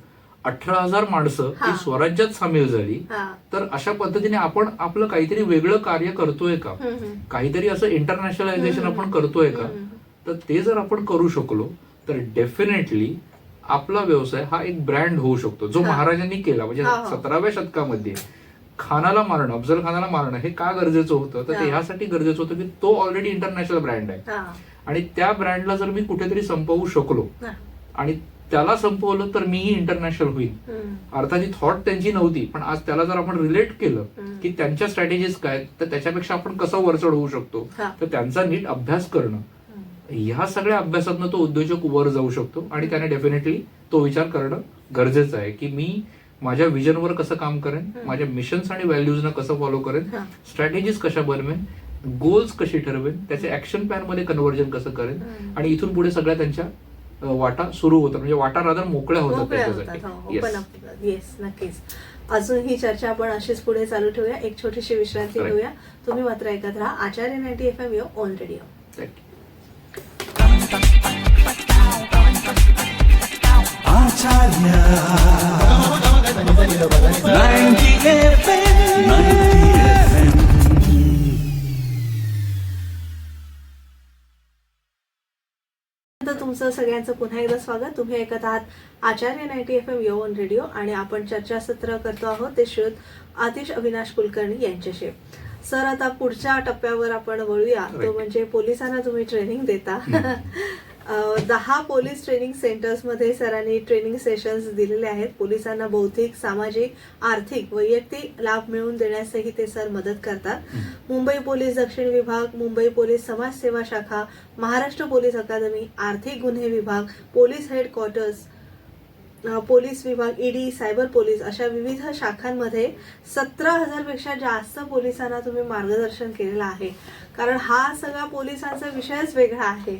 18,000 माणसं हा. ही स्वराज्यात सामील झाली, हा. तर अशा पद्धतीने आपण आपलं काहीतरी वेगळं कार्य करतोय का, काहीतरी असं इंटरनॅशनलायझेशन आपण करतोय का, तर ते जर आपण करू शकलो तर डेफिनेटली आपला व्यवसाय हा एक ब्रँड होऊ शकतो, जो महाराजांनी केला. म्हणजे 17व्या शतकामध्ये खानाला मारणं, अफजल खानाला मारणं हे का गरजेचं होतं, तर ते ह्यासाठी गरजेचं होतं की तो ऑलरेडी इंटरनॅशनल ब्रँड आहे आणि त्या ब्रँडला जर मी कुठेतरी संपवू शकलो आणि त्याला संपवलं तर मीही इंटरनॅशनल होईल. अर्थात ही थॉट त्यांची नव्हती, पण आज त्याला जर आपण रिलेट केलं की त्यांच्या स्ट्रॅटेजीज काय, तर त्याच्यापेक्षा आपण कसं वरचढ होऊ शकतो, तर त्यांचा नीट अभ्यास करणं, ह्या सगळ्या अभ्यासातनं तो उद्योजक वर जाऊ शकतो आणि त्याने डेफिनेटली तो विचार करणं गरजेचं आहे की मी माझ्या विजनवर कसं काम करेन, माझ्या मिशन्स आणि व्हॅल्यूजना कसं फॉलो करेन, स्ट्रॅटेजीज कशा बनवेन, गोल्स कशी ठरवेन, त्याचे ऍक्शन प्लॅन मध्ये कन्व्हर्जन कसं करेन आणि इथून पुढे सगळ्या त्यांच्या वाटा सुरू होतात, म्हणजे वाटा रादर मोकळ्या होतात त्याच्यासाठी. येस, नक्कीच. अजून ही चर्चा आपण अशीच पुढे चालू ठेवूया. एक छोटीशी विश्रांती घेऊया. तुम्ही मात्र ऐकत राहा आचार्य 90 FM यो ऑन रेडिओ. थँक्यू. तुमचं सगळ्यांचं पुन्हा एकदा स्वागत. तुम्ही ऐकत आहात आचार्य 90 FM यो ऑन रेडिओ आणि आपण चर्चासत्र करतो आहोत ते श्रोत आतिश अविनाश कुलकर्णी यांच्याशी. सर, आता पुढच्या टप्प्यावर आपण वळूया. तो म्हणजे पोलिसांना तुम्ही ट्रेनिंग देता. 10 पोलीस ट्रेनिंग सेंटर्स मध्ये सरांनी ट्रेनिंग सेशन्स दिलेले आहेत. पोलिसांना बौद्धिक, सामाजिक, आर्थिक, वैयक्तिक लाभ मिळवून देण्यासही ते सर मदत करतात. मुंबई पोलीस दक्षिण विभाग, मुंबई पोलीस समाज सेवा शाखा, महाराष्ट्र पोलीस अकादमी, आर्थिक गुन्हे विभाग, पोलीस हेडक्वार्टर्स, पोलीस विभाग, ईडी, सायबर पोलीस अशा विविध शाखांमध्ये 17,000 पेक्षा जास्त पोलिसांना तुम्ही मार्गदर्शन केलेलं आहे. कारण हा सगळा पोलिसांचा विषयच वेगळा आहे.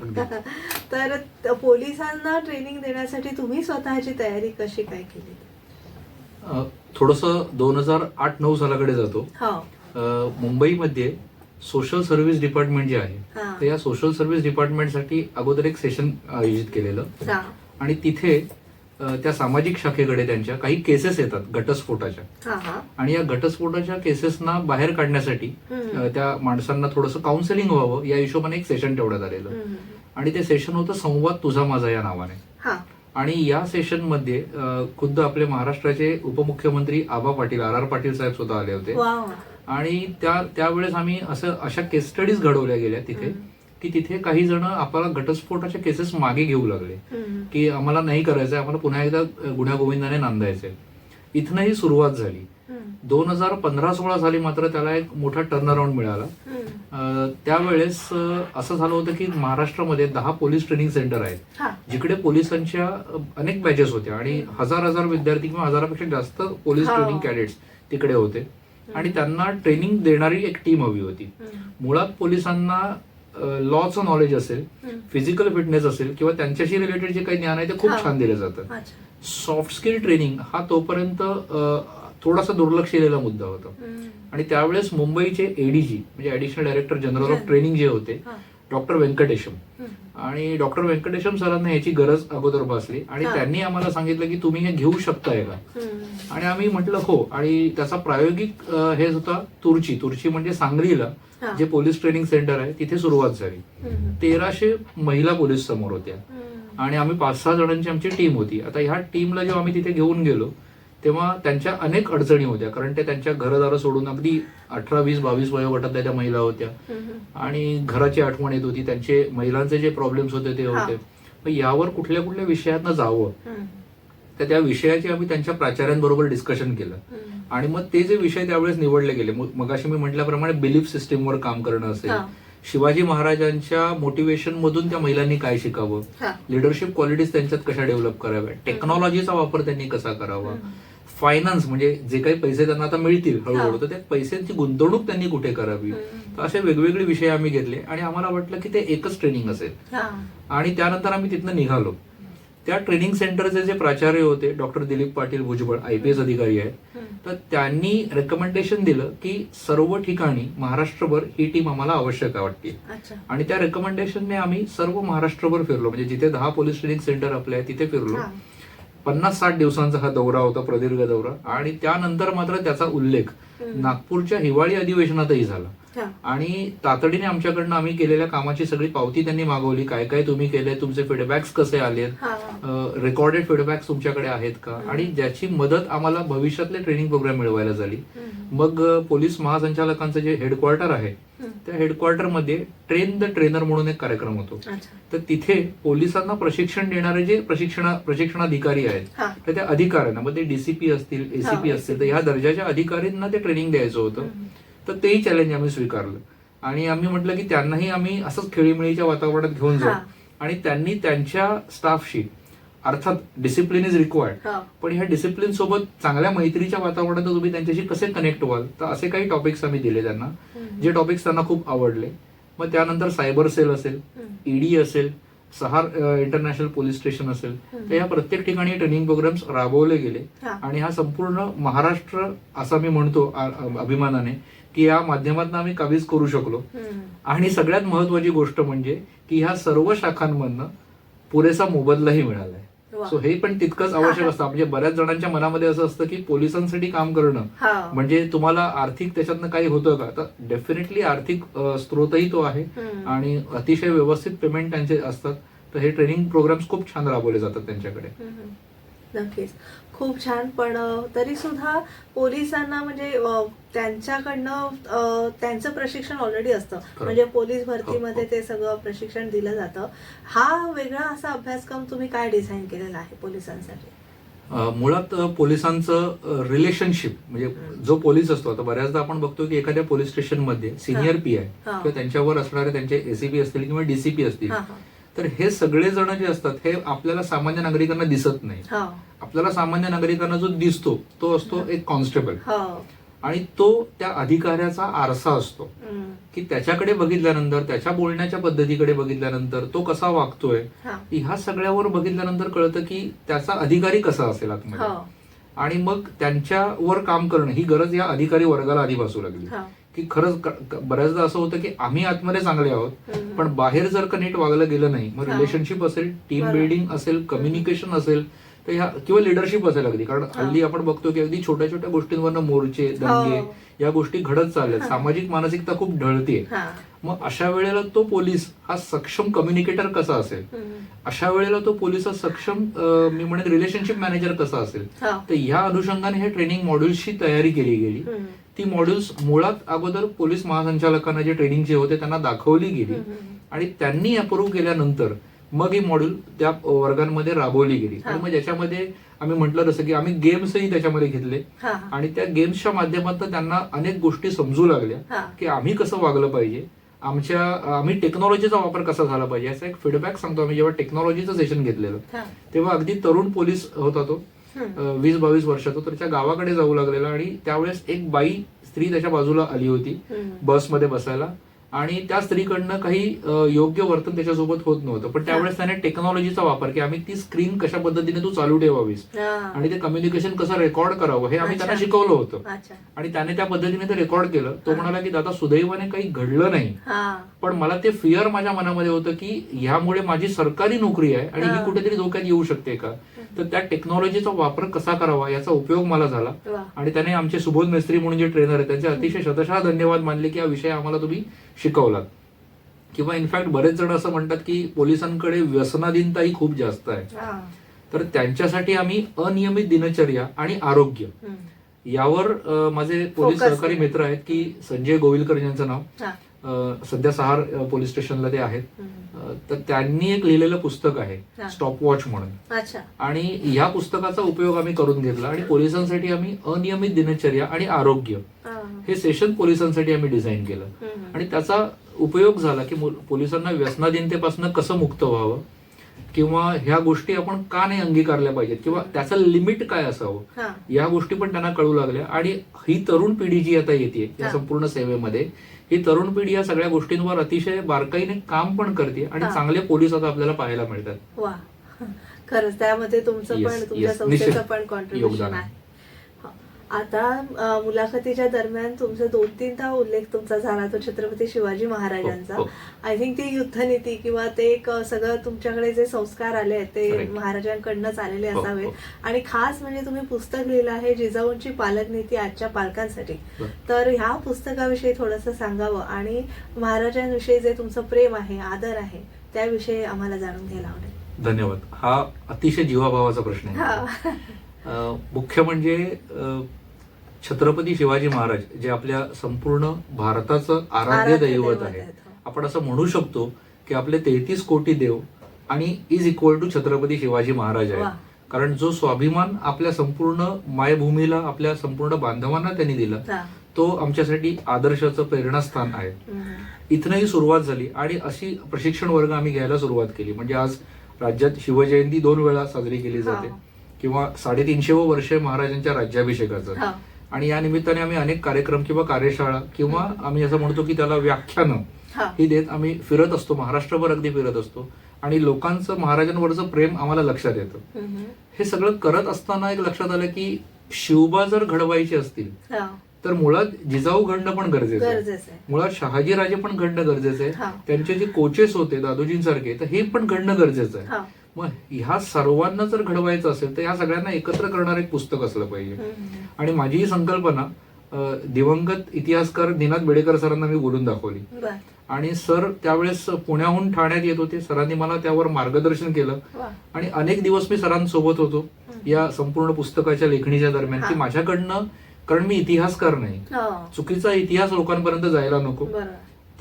तर पोलिसांना ट्रेनिंग देण्यासाठी तुम्ही स्वतःची तयारी कशी काय केली? थोडंसं 2008-9 सालाकडे जातो. मुंबईमध्ये सोशल सर्व्हिस डिपार्टमेंट जे आहे, तर या सोशल सर्व्हिस डिपार्टमेंटसाठी अगोदर एक सेशन आयोजित केलेलं आणि तिथे त्या सामाजिक शाखेकडे त्यांच्या काही केसेस येतात घटस्फोटाच्या, आणि या घटस्फोटाच्या केसेसना बाहेर काढण्यासाठी त्या माणसांना थोडंसं काउन्सिलिंग व्हावं या हिशोबाने एक सेशन ठेवण्यात आलेलं. आणि ते सेशन होतं संवाद तुझा माझा या नावाने. आणि या सेशन मध्ये खुद्द आपले महाराष्ट्राचे उपमुख्यमंत्री आबा पाटील, RR पाटील साहेब सुद्धा आले होते. आणि त्यावेळेस आम्ही अशा केस स्टडीज घडवल्या गेल्या तिथे की तिथे काही जण आपल्याला घटस्फोटाच्या केसेस मागे घेऊ लागले की आम्हाला नाही करायचंय, आम्हाला पुन्हा एकदा गुण्यागोविंदाने नांदायचंय. इथनं ही सुरुवात झाली. 2015-16 साली मात्र त्याला एक मोठा टर्नअराउंड मिळाला. त्यावेळेस असं झालं होतं की महाराष्ट्रामध्ये 10 पोलीस ट्रेनिंग सेंटर आहेत जिकडे पोलिसांच्या अनेक बॅचेस होत्या आणि हजार विद्यार्थी किंवा 1000पेक्षा जास्त पोलीस ट्रेनिंग कॅडेट्स तिकडे होते आणि त्यांना ट्रेनिंग देणारी एक टीम हवी होती. मुळात पोलिसांना लॉचं नॉलेज असेल, फिजिकल फिटनेस असेल किंवा त्यांच्याशी रिलेटेड जे काही ज्ञान आहे ते खूप छान दिलं जातं. सॉफ्ट स्किल ट्रेनिंग हा तोपर्यंत थोडासा दुर्लक्षिलेला मुद्दा होता. आणि त्यावेळेस मुंबईचे एडीजी म्हणजे additional director general of training जे होते डॉक्टर व्यंकटेशम, आणि डॉक्टर व्यंकटेशम सरांना याची गरज अगोदर भासली आणि त्यांनी आम्हाला सांगितलं की तुम्ही हे घेऊ शकताय का. आणि आम्ही म्हटलं हो. आणि त्याचा प्रायोगिक हे होता तुर्ची म्हणजे सांगलीला जे पोलीस ट्रेनिंग सेंटर आहे तिथे सुरुवात झाली. 1300 महिला पोलीस समोर होत्या आणि आम्ही 5-6 जणांची आमची टीम होती. आता ह्या टीमला जेव्हा आम्ही तिथे घेऊन गेलो तेव्हा त्यांच्या अनेक अडचणी होत्या, कारण ते त्यांच्या घरदारं सोडून अगदी 18, 20, 22 वयोगटातल्या त्या महिला होत्या आणि घराची आठवण येत होती, त्यांचे महिलांचे जे प्रॉब्लेम्स होते ते होते. मग यावर कुठल्या विषयातनं जावं, तर त्या विषयाची आम्ही त्यांच्या प्राचार्यांबरोबर डिस्कशन केलं आणि मग ते जे विषय त्यावेळेस निवडले गेले, मगाशी मी म्हटल्याप्रमाणे बिलीफ सिस्टीमवर काम करणं असेल, शिवाजी महाराजांच्या मोटिवेशन मधून त्या महिलांनी काय शिकावं, लिडरशिप क्वालिटीज त्यांच्यात कशा डेव्हलप कराव्या, टेक्नॉलॉजीचा वापर त्यांनी कसा करावा, फायनान्स म्हणजे जे काही पैसे त्यांना आता मिळतील हळूहळू तर त्या पैशांची गुंतवणूक त्यांनी कुठे करावी, तर असे वेगवेगळे विषय आम्ही घेतले आणि आम्हाला वाटलं की ते एकच ट्रेनिंग असेल. आणि त्यानंतर आम्ही तिथनं निघालो. त्या ट्रेनिंग सेंटरचे जे प्राचार्य होते डॉक्टर दिलीप पाटील भुजबळ, IPS अधिकारी आहेत, तर त्यांनी रेकमेंडेशन दिलं की सर्व ठिकाणी महाराष्ट्रभर ही टीम आम्हाला आवश्यक वाटते. आणि त्या रेकमेंडेशनने आम्ही सर्व महाराष्ट्रभर फिरलो, म्हणजे जिथे 10 पोलीस ट्रेनिंग सेंटर आपले आहे तिथे फिरलो. 50-60 दिवसांचा हा दौरा होता, प्रदीर्घ दौरा. आणि त्यानंतर मात्र त्याचा उल्लेख नागपूरच्या हिवाळी अधिवेशनातही झाला. आणि तातडीने आमच्याकडनं आम्ही केलेल्या कामाची सगळी पावती त्यांनी मागवली. काय काय तुम्ही केलंय, तुमचे फीडबॅक्स कसे आलेत, रेकॉर्डेड फीडबॅक्स तुमच्याकडे आहेत का, आणि ज्याची मदत आम्हाला भविष्यातले ट्रेनिंग प्रोग्राम मिळवायला झाली. मग पोलीस महासंचालकांचं जे हेडक्वार्टर आहे त्या हेडक्वार्टरमध्ये ट्रेन द ट्रेनर म्हणून एक कार्यक्रम होतो. तर तिथे पोलिसांना प्रशिक्षण देणारे जे प्रशिक्षणाधिकारी आहेत तर त्या अधिकाऱ्यांना, मग ते डीसीपी असतील, एसीपी असतील, तर ह्या दर्जाच्या अधिकाऱ्यांना ते ट्रेनिंग द्यायचं होतं. तर तेही चॅलेंज आम्ही स्वीकारलं आणि आम्ही म्हटलं की त्यांनाही आम्ही असंच खेळीमेळीच्या वातावरणात घेऊन जाऊ. आणि त्यांनी त्यांच्या स्टाफशी, अर्थात डिसिप्लिन इज रिक्वायर्ड, पण ह्या डिसिप्लिन सोबत चांगल्या मैत्रीच्या वातावरणात तुम्ही त्यांच्याशी कसे कनेक्ट व्हाल, तर असे काही टॉपिक्स आम्ही दिले त्यांना, जे टॉपिक्स त्यांना खूप आवडले. मग त्यानंतर सायबर सेल असेल, ईडी असेल, सहार इंटरनॅशनल पोलीस स्टेशन असेल, तर या प्रत्येक ठिकाणी ट्रेनिंग प्रोग्राम्स राबवले गेले. आणि हा संपूर्ण महाराष्ट्र, असा मी म्हणतो अभिमानाने, की या माध्यमातून आम्ही काबीज करू शकलो. आणि सगळ्यात महत्वाची गोष्ट म्हणजे की ह्या सर्व शाखांमधनं पुरेसा मोबदलाही मिळालाय. सो हे पण तितकंच आवश्यक असतं. म्हणजे बऱ्याच जणांच्या मनामध्ये असं असतं की पोलिसांसाठी काम करणं म्हणजे तुम्हाला आर्थिक त्याच्यातनं काही होतं का, तर डेफिनेटली आर्थिक स्त्रोतही तो आहे आणि अतिशय व्यवस्थित पेमेंट त्यांचे असतात. तर हे ट्रेनिंग प्रोग्राम्स खूप छान राबवले जातात त्यांच्याकडे. नक्कीच, खूप छान. पण तरी सुद्धा पोलिसांना म्हणजे त्यांच्याकडनं त्यांचं प्रशिक्षण ऑलरेडी असतं, म्हणजे पोलीस भरतीमध्ये ते सगळं प्रशिक्षण दिलं जातं. हा वेगळा असा अभ्यासक्रम तुम्ही काय डिझाईन केलेला आहे पोलिसांसाठी? मुळात पोलिसांचं रिलेशनशिप, म्हणजे जो पोलीस असतो, आता बऱ्याचदा आपण बघतो की एखाद्या पोलीस स्टेशनमध्ये सिनियर पीआय किंवा त्यांच्यावर असणारे त्यांचे एसीपी असतील किंवा डीसीपी असतील, तर हे सगळे जण जे असतात हे आपल्याला सामान्य नागरिकांना दिसत नाही. आपल्याला सामान्य नागरिकांना जो दिसतो तो असतो एक कॉन्स्टेबल, आणि तो त्या अधिकाऱ्याचा आरसा असतो की त्याच्याकडे बघितल्यानंतर, त्याच्या बोलण्याच्या पद्धतीकडे बघितल्यानंतर, तो कसा वागतोय, ह्या सगळ्यावर बघितल्यानंतर कळतं की त्याचा अधिकारी कसा असेल आतमध्ये. आणि मग त्यांच्यावर काम करणं ही गरज या अधिकारी वर्गाला आधी भासू लागली की खरंच बऱ्याचदा असं होतं की आम्ही आतमध्ये चांगले आहोत, पण बाहेर जर का नीट वागलं गेलं नाही, मग रिलेशनशिप असेल, टीम बिल्डिंग असेल, कम्युनिकेशन असेल, तर ह्या किंवा लिडरशिप असेल अगदी. कारण हल्ली आपण बघतो की अगदी छोट्या छोट्या गोष्टींवरनं मोर्चे, दंगे या गोष्टी घडत चालल्यात. सामाजिक मानसिकता खूप ढळतीये. मग अशा वेळेला तो पोलीस हा सक्षम कम्युनिकेटर कसा असेल, अशा वेळेला तो पोलीस हा सक्षम मी म्हणेन रिलेशनशिप मॅनेजर कसा असेल, तर ह्या अनुषंगाने हे ट्रेनिंग मॉड्यूल्सची तयारी केली गेली. ती मॉड्यूल्स मुळात अगोदर पोलीस महासंचालकांना जे ट्रेनिंगचे होते त्यांना दाखवली गेली आणि त्यांनी अप्रूव्ह केल्यानंतर मग ही मॉड्यूल त्या वर्गांमध्ये राबवली गेली. आणि मग ज्याच्यामध्ये आम्ही म्हटलं जसं की आम्ही गेम्सही त्याच्यामध्ये घेतले आणि त्या गेम्सच्या माध्यमातून त्यांना अनेक गोष्टी समजू लागल्या की आम्ही कसं वागलं पाहिजे, आम्ही टेक्नॉलॉजीचा वापर कसा झाला पाहिजे, याचा एक फीडबॅक सांगतो. आम्ही जेव्हा टेक्नॉलॉजीचं सेशन घेतलेलं तेव्हा अगदी तरुण पोलीस होता तो, 20-22 वर्षाचा, तर त्या गावाकडे जाऊ लागलेला. आणि त्यावेळेस एक बाई स्त्री त्याच्या बाजूला आली होती बसमध्ये बसायला, आणि त्या स्त्रीकडनं काही योग्य वर्तन त्याच्यासोबत होत नव्हतं. पण त्यावेळेस त्याने टेक्नॉलॉजीचा वापर की आम्ही ती स्क्रीन कशा पद्धतीने तू चालू ठेवावीस आणि ते कम्युनिकेशन कसं रेकॉर्ड करावं हे आम्ही त्यांना शिकवलं होतं. आणि त्याने त्या पद्धतीने ते रेकॉर्ड केलं. तो म्हणाला की दादा सुदैवाने काही घडलं नाही, पण मला ते फिअर माझ्या मनामध्ये होतं की ह्यामुळे माझी सरकारी नोकरी आहे आणि ही कुठेतरी धोक्यात येऊ शकते का. तर त्या टेक्नॉलॉजीचा वापर कसा करावा याचा उपयोग मला झाला. आणि त्याने आमचे सुबोध मेस्त्री म्हणून जे ट्रेनर आहेत त्यांचे अतिशय शतशः धन्यवाद मानले की हा विषय आम्हाला तुम्ही शिकवलात. किंवा इनफॅक्ट बरेच जण असं म्हणतात की पोलिसांकडे व्यसनाधीनताही खूप जास्त आहे, तर त्यांच्यासाठी आम्ही अनियमित दिनचर्या आणि आरोग्य यावर माझे पोलीस सहकारी मित्र आहेत की संजय गोविलकर यांचं नाव, सध्या सहार पोलीस स्टेशनला ते आहेत, तर त्यांनी एक लिहिलेलं पुस्तक आहे स्टॉप वॉच म्हणून. आणि ह्या पुस्तकाचा उपयोग आम्ही करून घेतला आणि पोलिसांसाठी आम्ही अनियमित दिनचर्या आणि आरोग्य हे सेशन पोलिसांसाठी आम्ही डिझाईन केलं. आणि त्याचा उपयोग झाला की पोलिसांना व्यसनाधीनतेपासून कसं मुक्त व्हावं, किंवा ह्या गोष्टी आपण का नाही अंगीकारल्या पाहिजेत, किंवा त्याचं लिमिट काय असावं, या गोष्टी पण त्यांना कळू लागल्या. आणि ही तरुण पिढी जी आता येते या संपूर्ण सेवेमध्ये, ही तरुण पिढी या सगळ्या गोष्टींवर अतिशय बारकाईने काम पण करते आणि चांगले पोलीस आता आपल्याला पाहायला मिळतात. खरंच त्यामध्ये तुमचं पण, तुमच्या संस्थेचं पण कॉन्ट्रीब्युशन आहे. आता मुलाखतीच्या दरम्यान तुमचा 2-3दा उल्लेख तुमचा झाला तो छत्रपती शिवाजी महाराजांचा. हो. आय थिंक ती युद्धनीती किंवा ते एक सगळं तुमच्याकडे जे संस्कार आले आहेत ते Correct. महाराजांकडनंच आलेले हो, असावेत. हो. आणि खास म्हणजे तुम्ही पुस्तक लिहिलं आहे जिजाऊंची पालकनीती आजच्या पालकांसाठी. हो. तर ह्या पुस्तकाविषयी थोडंसं सांगावं आणि महाराजांविषयी जे तुमचं प्रेम आहे, आदर आहे, त्याविषयी आम्हाला जाणून घ्यायला आवडेल. धन्यवाद. हा अतिशय जीवाभावाचा प्रश्न आहे. हा. मुख्य म्हणजे छत्रपती शिवाजी महाराज जे आपल्या संपूर्ण भारताचं आराध्य दैवत आहे. आपण असं म्हणू शकतो की आपले 33 कोटी देव आणि is equal to Chhatrapati Shivaji Maharaj वा. आहे. कारण जो स्वाभिमान आपल्या संपूर्ण मायभूमीला, आपल्या संपूर्ण बांधवांना त्यांनी दिला, हा. तो आमच्यासाठी आदर्शाचं प्रेरणास्थान आहे. हम्म. इथनंही सुरुवात झाली आणि अशी प्रशिक्षण वर्ग आम्ही घ्यायला सुरुवात केली. म्हणजे आज राज्यात शिवजयंती 2 वेळा साजरी केली जाते हा. किंवा 350 वर्ष महाराजांच्या राज्याभिषेकाचं. हा. आणि या निमित्ताने आम्ही अनेक कार्यक्रम किंवा कार्यशाळा किंवा आम्ही असं म्हणतो की त्याला व्याख्यानं हा. ही देत आम्ही फिरत असतो, महाराष्ट्रभर अगदी फिरत असतो. आणि लोकांचं महाराजांवरचं प्रेम आम्हाला लक्षात येतं. हम्म. हे सगळं करत असताना एक लक्षात आलं की शिवबा जर घडवायचे असतील हा. तर मुळात जिजाऊ घडणं पण गरजेचं आहे. गरजेचं आहे. मुळात शहाजीराजे पण घडणं गरजेचं हा. आहे. त्यांचे जे कोचेस होते दादोजींसारखे, तर हे पण घडणं गरजेचं आहे. हा. मग ह्या सर्वांना जर घडवायचं असेल तर ह्या सगळ्यांना एकत्र करणारं एक पुस्तक असलं पाहिजे. हम्म. आणि माझी ही संकल्पना दिवंगत इतिहासकार निनाद बेडेकर सरांना मी बोलून दाखवली. बर. आणि सर त्यावेळेस पुण्याहून ठाण्यात येत होते. सरांनी मला त्यावर मार्गदर्शन केलं वा. आणि अनेक दिवस मी सरांसोबत होतो या संपूर्ण पुस्तकाच्या लेखणीच्या दरम्यान, की हा. माझ्याकडनं, कारण मी इतिहासकार नाही, हो. चुकीचा इतिहास लोकांपर्यंत जायला नको, बरोबर.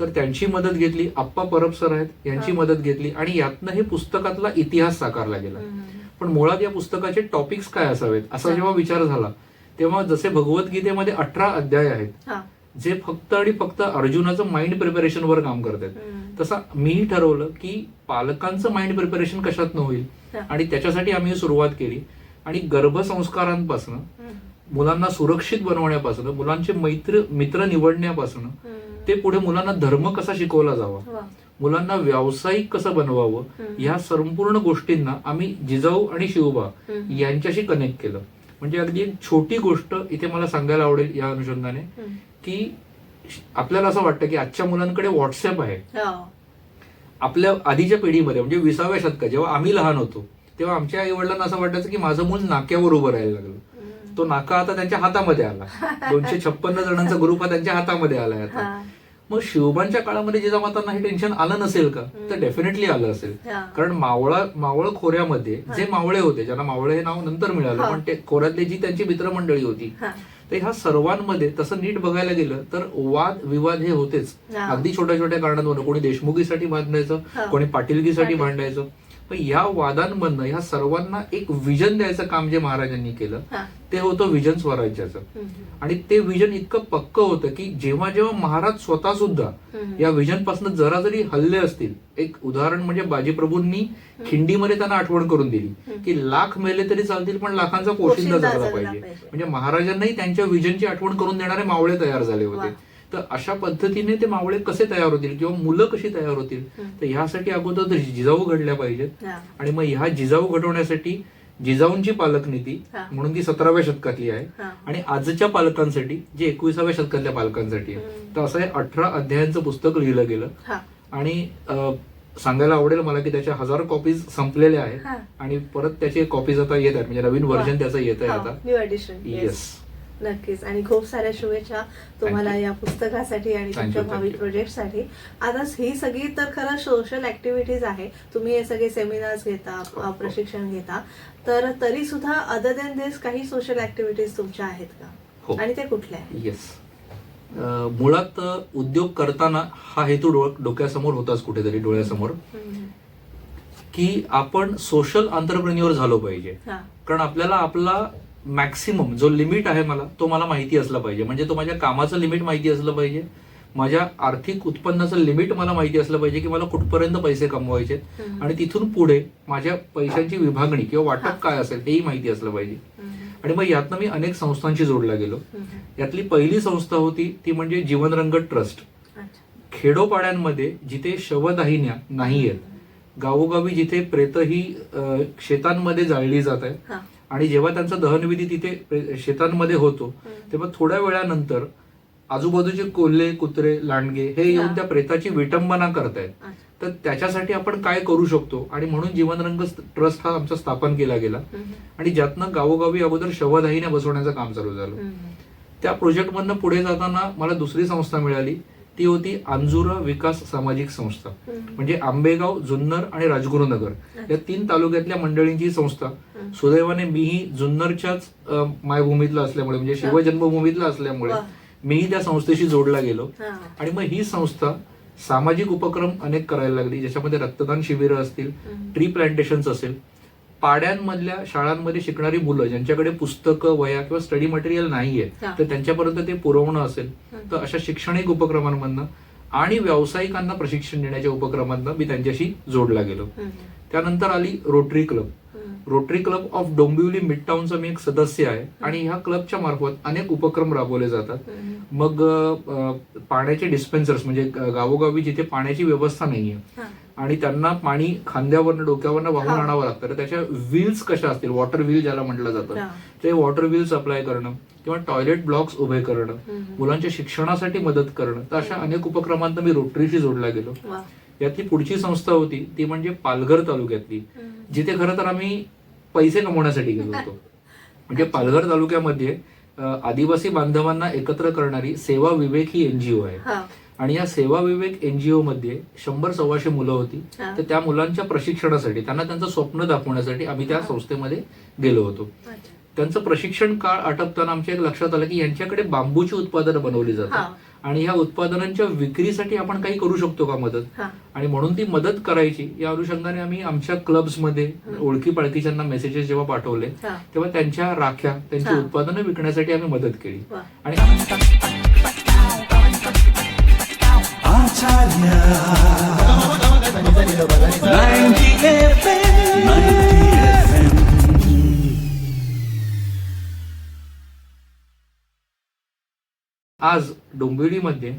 तर त्यांची मदत घेतली. आप्पा परब सर आहेत, यांची हा. मदत घेतली आणि यातनं हे पुस्तकातला इतिहास साकारला गेला. हम्म. पण मुळात या पुस्तकाचे टॉपिक्स काय असावेत असा हा. जेव्हा विचार झाला, तेव्हा जसे भगवद्गीतेमध्ये 18 अध्याय आहेत हा. जे फक्त आणि फक्त अर्जुनाचं माइंड प्रिपरेशनवर काम करतात, हम्म. तसा मीही ठरवलं की पालकांचं माइंड प्रिपरेशन कशातनं होईल. हा. आणि त्याच्यासाठी आम्ही सुरुवात केली. आणि गर्भसंस्कारांपासून हम्म. मुलांना सुरक्षित बनवण्यापासून, मुलांचे मित्र निवडण्यापासून हम्म. ते पुढे मुलांना धर्म कसा शिकवला जावा, वा. मुलांना व्यावसायिक कसं बनवावं, हम्म. ह्या संपूर्ण गोष्टींना आम्ही जिजाऊ आणि शिवबा हम्म. यांच्याशी कनेक्ट केलं. म्हणजे अगदी एक छोटी गोष्ट इथे मला सांगायला आवडेल या अनुषंगाने, हम्म. की आपल्याला असं वाटतं की आजच्या मुलांकडे व्हॉट्सअप आहे. हो. आपल्या आधीच्या पिढीमध्ये म्हणजे 20व्या शतकात जेव्हा आम्ही लहान होतो तेव्हा आमच्या आई वडिलांना असं वाटायचं की माझं मूल नाक्यावर उभं राहायला लागलं. हम्म. तो नाका आता त्यांच्या हातामध्ये आला. 256 जणांचा ग्रुप हा त्यांच्या हातामध्ये आलाय आता. हा. मग शिवबांच्या काळामध्ये जिजामातांना हे टेन्शन आलं नसेल का, तर डेफिनेटली आलं असेल. हा. कारण मावळ खोऱ्यामध्ये जे मावळे होते, ज्यांना मावळे हे नाव नंतर मिळालं, हा. पण ते खोऱ्यातली जी त्यांची मित्रमंडळी होती, हा. तर ह्या सर्वांमध्ये तसं नीट बघायला गेलं तर वाद विवाद हे होतेच. हा. अगदी छोट्या छोट्या कारणांवरून कोणी देशमुखीसाठी भांडायचं, हा. कोणी पाटीलकीसाठी पाटील. भांडायचं. पण या वादांमधनं ह्या सर्वांना एक विजन द्यायचं काम जे महाराजांनी केलं हा. ते होतं विजन स्वराज्याचं. हम्म. आणि ते विजन इतकं पक्क होतं की जेव्हा जेव्हा महाराज स्वतः सुद्धा हम्म. या विजन पासून जरा जरी हल्ले असतील, एक उदाहरण म्हणजे बाजीप्रभूंनी खिंडीमध्ये त्यांना आठवण करून दिली की लाख मेले तरी चालतील पण लाखांचा पोशिंदा पोशिंदा झाला झाला पाहिजे. पाहिजे. म्हणजे महाराजांनाही त्यांच्या विजनची आठवण करून देणारे मावळे तयार झाले वा. होते. तर अशा पद्धतीने ते मावळे कसे तयार होतील किंवा मुलं कशी तयार होतील, हम्म. तर ह्यासाठी अगोदर तर जिजाऊ घडल्या पाहिजेत. हा. आणि मग ह्या जिजाऊ घडवण्यासाठी जिजाऊंची पालकनीती हा. म्हणून ती 17व्या शतकातली आहे. हा. आणि आजच्या पालकांसाठी जी 21व्या शतकातल्या पालकांसाठी आहे. हम्म. तर असं हे 18 अध्यायांचं पुस्तक लिहिलं गेलं. हा. आणि सांगायला आवडेल मला की त्याच्या 1000 कॉपीज संपलेल्या आहेत हा. आणि परत त्याचे कॉपीज आता येत आहेत, म्हणजे नवीन व्हर्जन त्याचं येत आहे आता. New edition. येस. नक्कीच. आणि खूप साऱ्या शुभेच्छा तुम्हाला Thank you. या पुस्तकासाठी आणि Thank तुमच्या you, भावी thank you. प्रोजेक्टसाठी. आता ही सगळी तर खरं सोशल ऍक्टिव्हिटीज आहे, तुम्ही हे सगळे सेमिनार्स घेता, हो. प्रशिक्षण घेता, तर तरी सुद्धा अदर दॅन दिस काही सोशल ऍक्टिव्हिटीज तुमच्या आहेत हो. का, आणि ते कुठल्या आहेत? येस. मुळात उद्योग करताना हा हेतू डोक्यासमोर होताच कुठेतरी डोळ्यासमोर, हम्म. की आपण सोशल एंटरप्रेन्युअर झालो पाहिजे. हा. कारण आपल्याला आपला मॅक्सिमम जो लिमिट आहे तो मला माहिती असला पाहिजे. म्हणजे तो माझ्या कामाचं लिमिट माहिती असलं पाहिजे, माझ्या आर्थिक उत्पन्नाचं लिमिट मला माहिती असलं पाहिजे की मला कुठपर्यंत पैसे कमवायचे, हम्म. आणि तिथून पुढे माझ्या पैशांची विभागणी किंवा हा. वाटप काय असेल हेही माहिती असलं पाहिजे. हम्म. आणि मग यातनं मी अनेक संस्थांशी जोडला गेलो. हम्म. यातली पहिली संस्था होती ती म्हणजे जीवनरंग ट्रस्ट. अच्छा. खेडोपाड्यांमध्ये जिथे शवदाहिन्या नाही आहेत, गावोगावी जिथे प्रेत ही शेतांमध्ये जाळली जात आहेत, हा. आणि जेव्हा त्यांचा दहनविधी तिथे शेतांमध्ये होतो तेव्हा थोड्या वेळानंतर आजूबाजूचे कोल्हे कुत्रे लांडगे हे येऊन त्या प्रेताची विटंबना करतायत. तर त्याच्यासाठी आपण काय करू शकतो आणि म्हणून जीवनरंग ट्रस्ट हा आमचा स्थापन केला गेला आणि ज्यातनं गावोगावी अगोदर शवदाहिन्या बसवण्याचं काम चालू झालं. त्या प्रोजेक्टमधनं पुढे जाताना मला दुसरी संस्था मिळाली, ती होती अंजुरा विकास सामाजिक संस्था. म्हणजे आंबेगाव, जुन्नर आणि राजगुरुनगर या 3 तालुक्यातल्या मंडळींची संस्था. सुदैवाने मीही जुन्नरच्याच मायभूमीतला असल्यामुळे म्हणजे शिवजन्मभूमीतला असल्यामुळे मीही त्या संस्थेशी जोडला गेलो आणि मग ही संस्था सामाजिक उपक्रम अनेक करायला लागली, ज्याच्यामध्ये रक्तदान शिबिरं असतील, ट्री प्लांटेशन्स असेल, पाड्यांमधल्या शाळांमध्ये शिकणारी मुलं ज्यांच्याकडे पुस्तकं, वह्या किंवा स्टडी मटेरियल नाहीये तर त्यांच्यापर्यंत ते पुरवणं असेल. तर अशा शैक्षणिक उपक्रमांमधनं आणि व्यावसायिकांना प्रशिक्षण देण्याच्या उपक्रमांना मी त्यांच्याशी जोडला गेलो. त्यानंतर आली Rotary club. Rotary club of Dombivli mid टाउनचा मी एक सदस्य आहे आणि ह्या क्लबच्या मार्फत अनेक उपक्रम राबवले जातात. मग पाण्याचे डिस्पेन्सर्स म्हणजे गावोगावी जिथे पाण्याची व्यवस्था नाहीये आणि त्यांना पाणी खांद्यावरनं डोक्यावरनं वाहून आणावं लागतं, तर त्याच्या व्हील्स कशा असतील, वॉटर व्हील ज्याला म्हटलं जातं, ते वॉटर व्हील सप्लाय करणं किंवा टॉयलेट ब्लॉक्स उभे करणं, मुलांच्या शिक्षणासाठी मदत करणं. तर अशा अनेक उपक्रमांना मी रोटरीशी जोडला गेलो. यातली पुढची संस्था होती ती म्हणजे पालघर तालुक्यातली, जिथे खरं तर आम्ही पैसे कमवण्यासाठी गेलो होतो. म्हणजे पालघर तालुक्यामध्ये आदिवासी बांधवांना एकत्र करणारी सेवा विवेक ही एनजीओ आहे आणि या सेवा विवेक एनजीओ मध्ये 100-125 मुलं होती. तर त्या मुलांच्या प्रशिक्षणासाठी, त्यांना त्यांचं स्वप्न दाखवण्यासाठी आम्ही त्या संस्थेमध्ये गेलो होतो. त्यांचं प्रशिक्षण काळ आटपताना आमच्या एक लक्षात आलं की यांच्याकडे बांबूची उत्पादनं बनवली जातात आणि ह्या उत्पादनांच्या विक्रीसाठी आपण काही करू शकतो का मदत, आणि म्हणून ती मदत करायची या अनुषंगाने आम्ही आमच्या क्लब्समध्ये ओळखी पाळखीच्यांना मेसेजेस जेव्हा पाठवले तेव्हा त्यांच्या राख्या, त्यांची उत्पादनं विकण्यासाठी आम्ही मदत केली. आणि आज डोंबिवलीमध्ये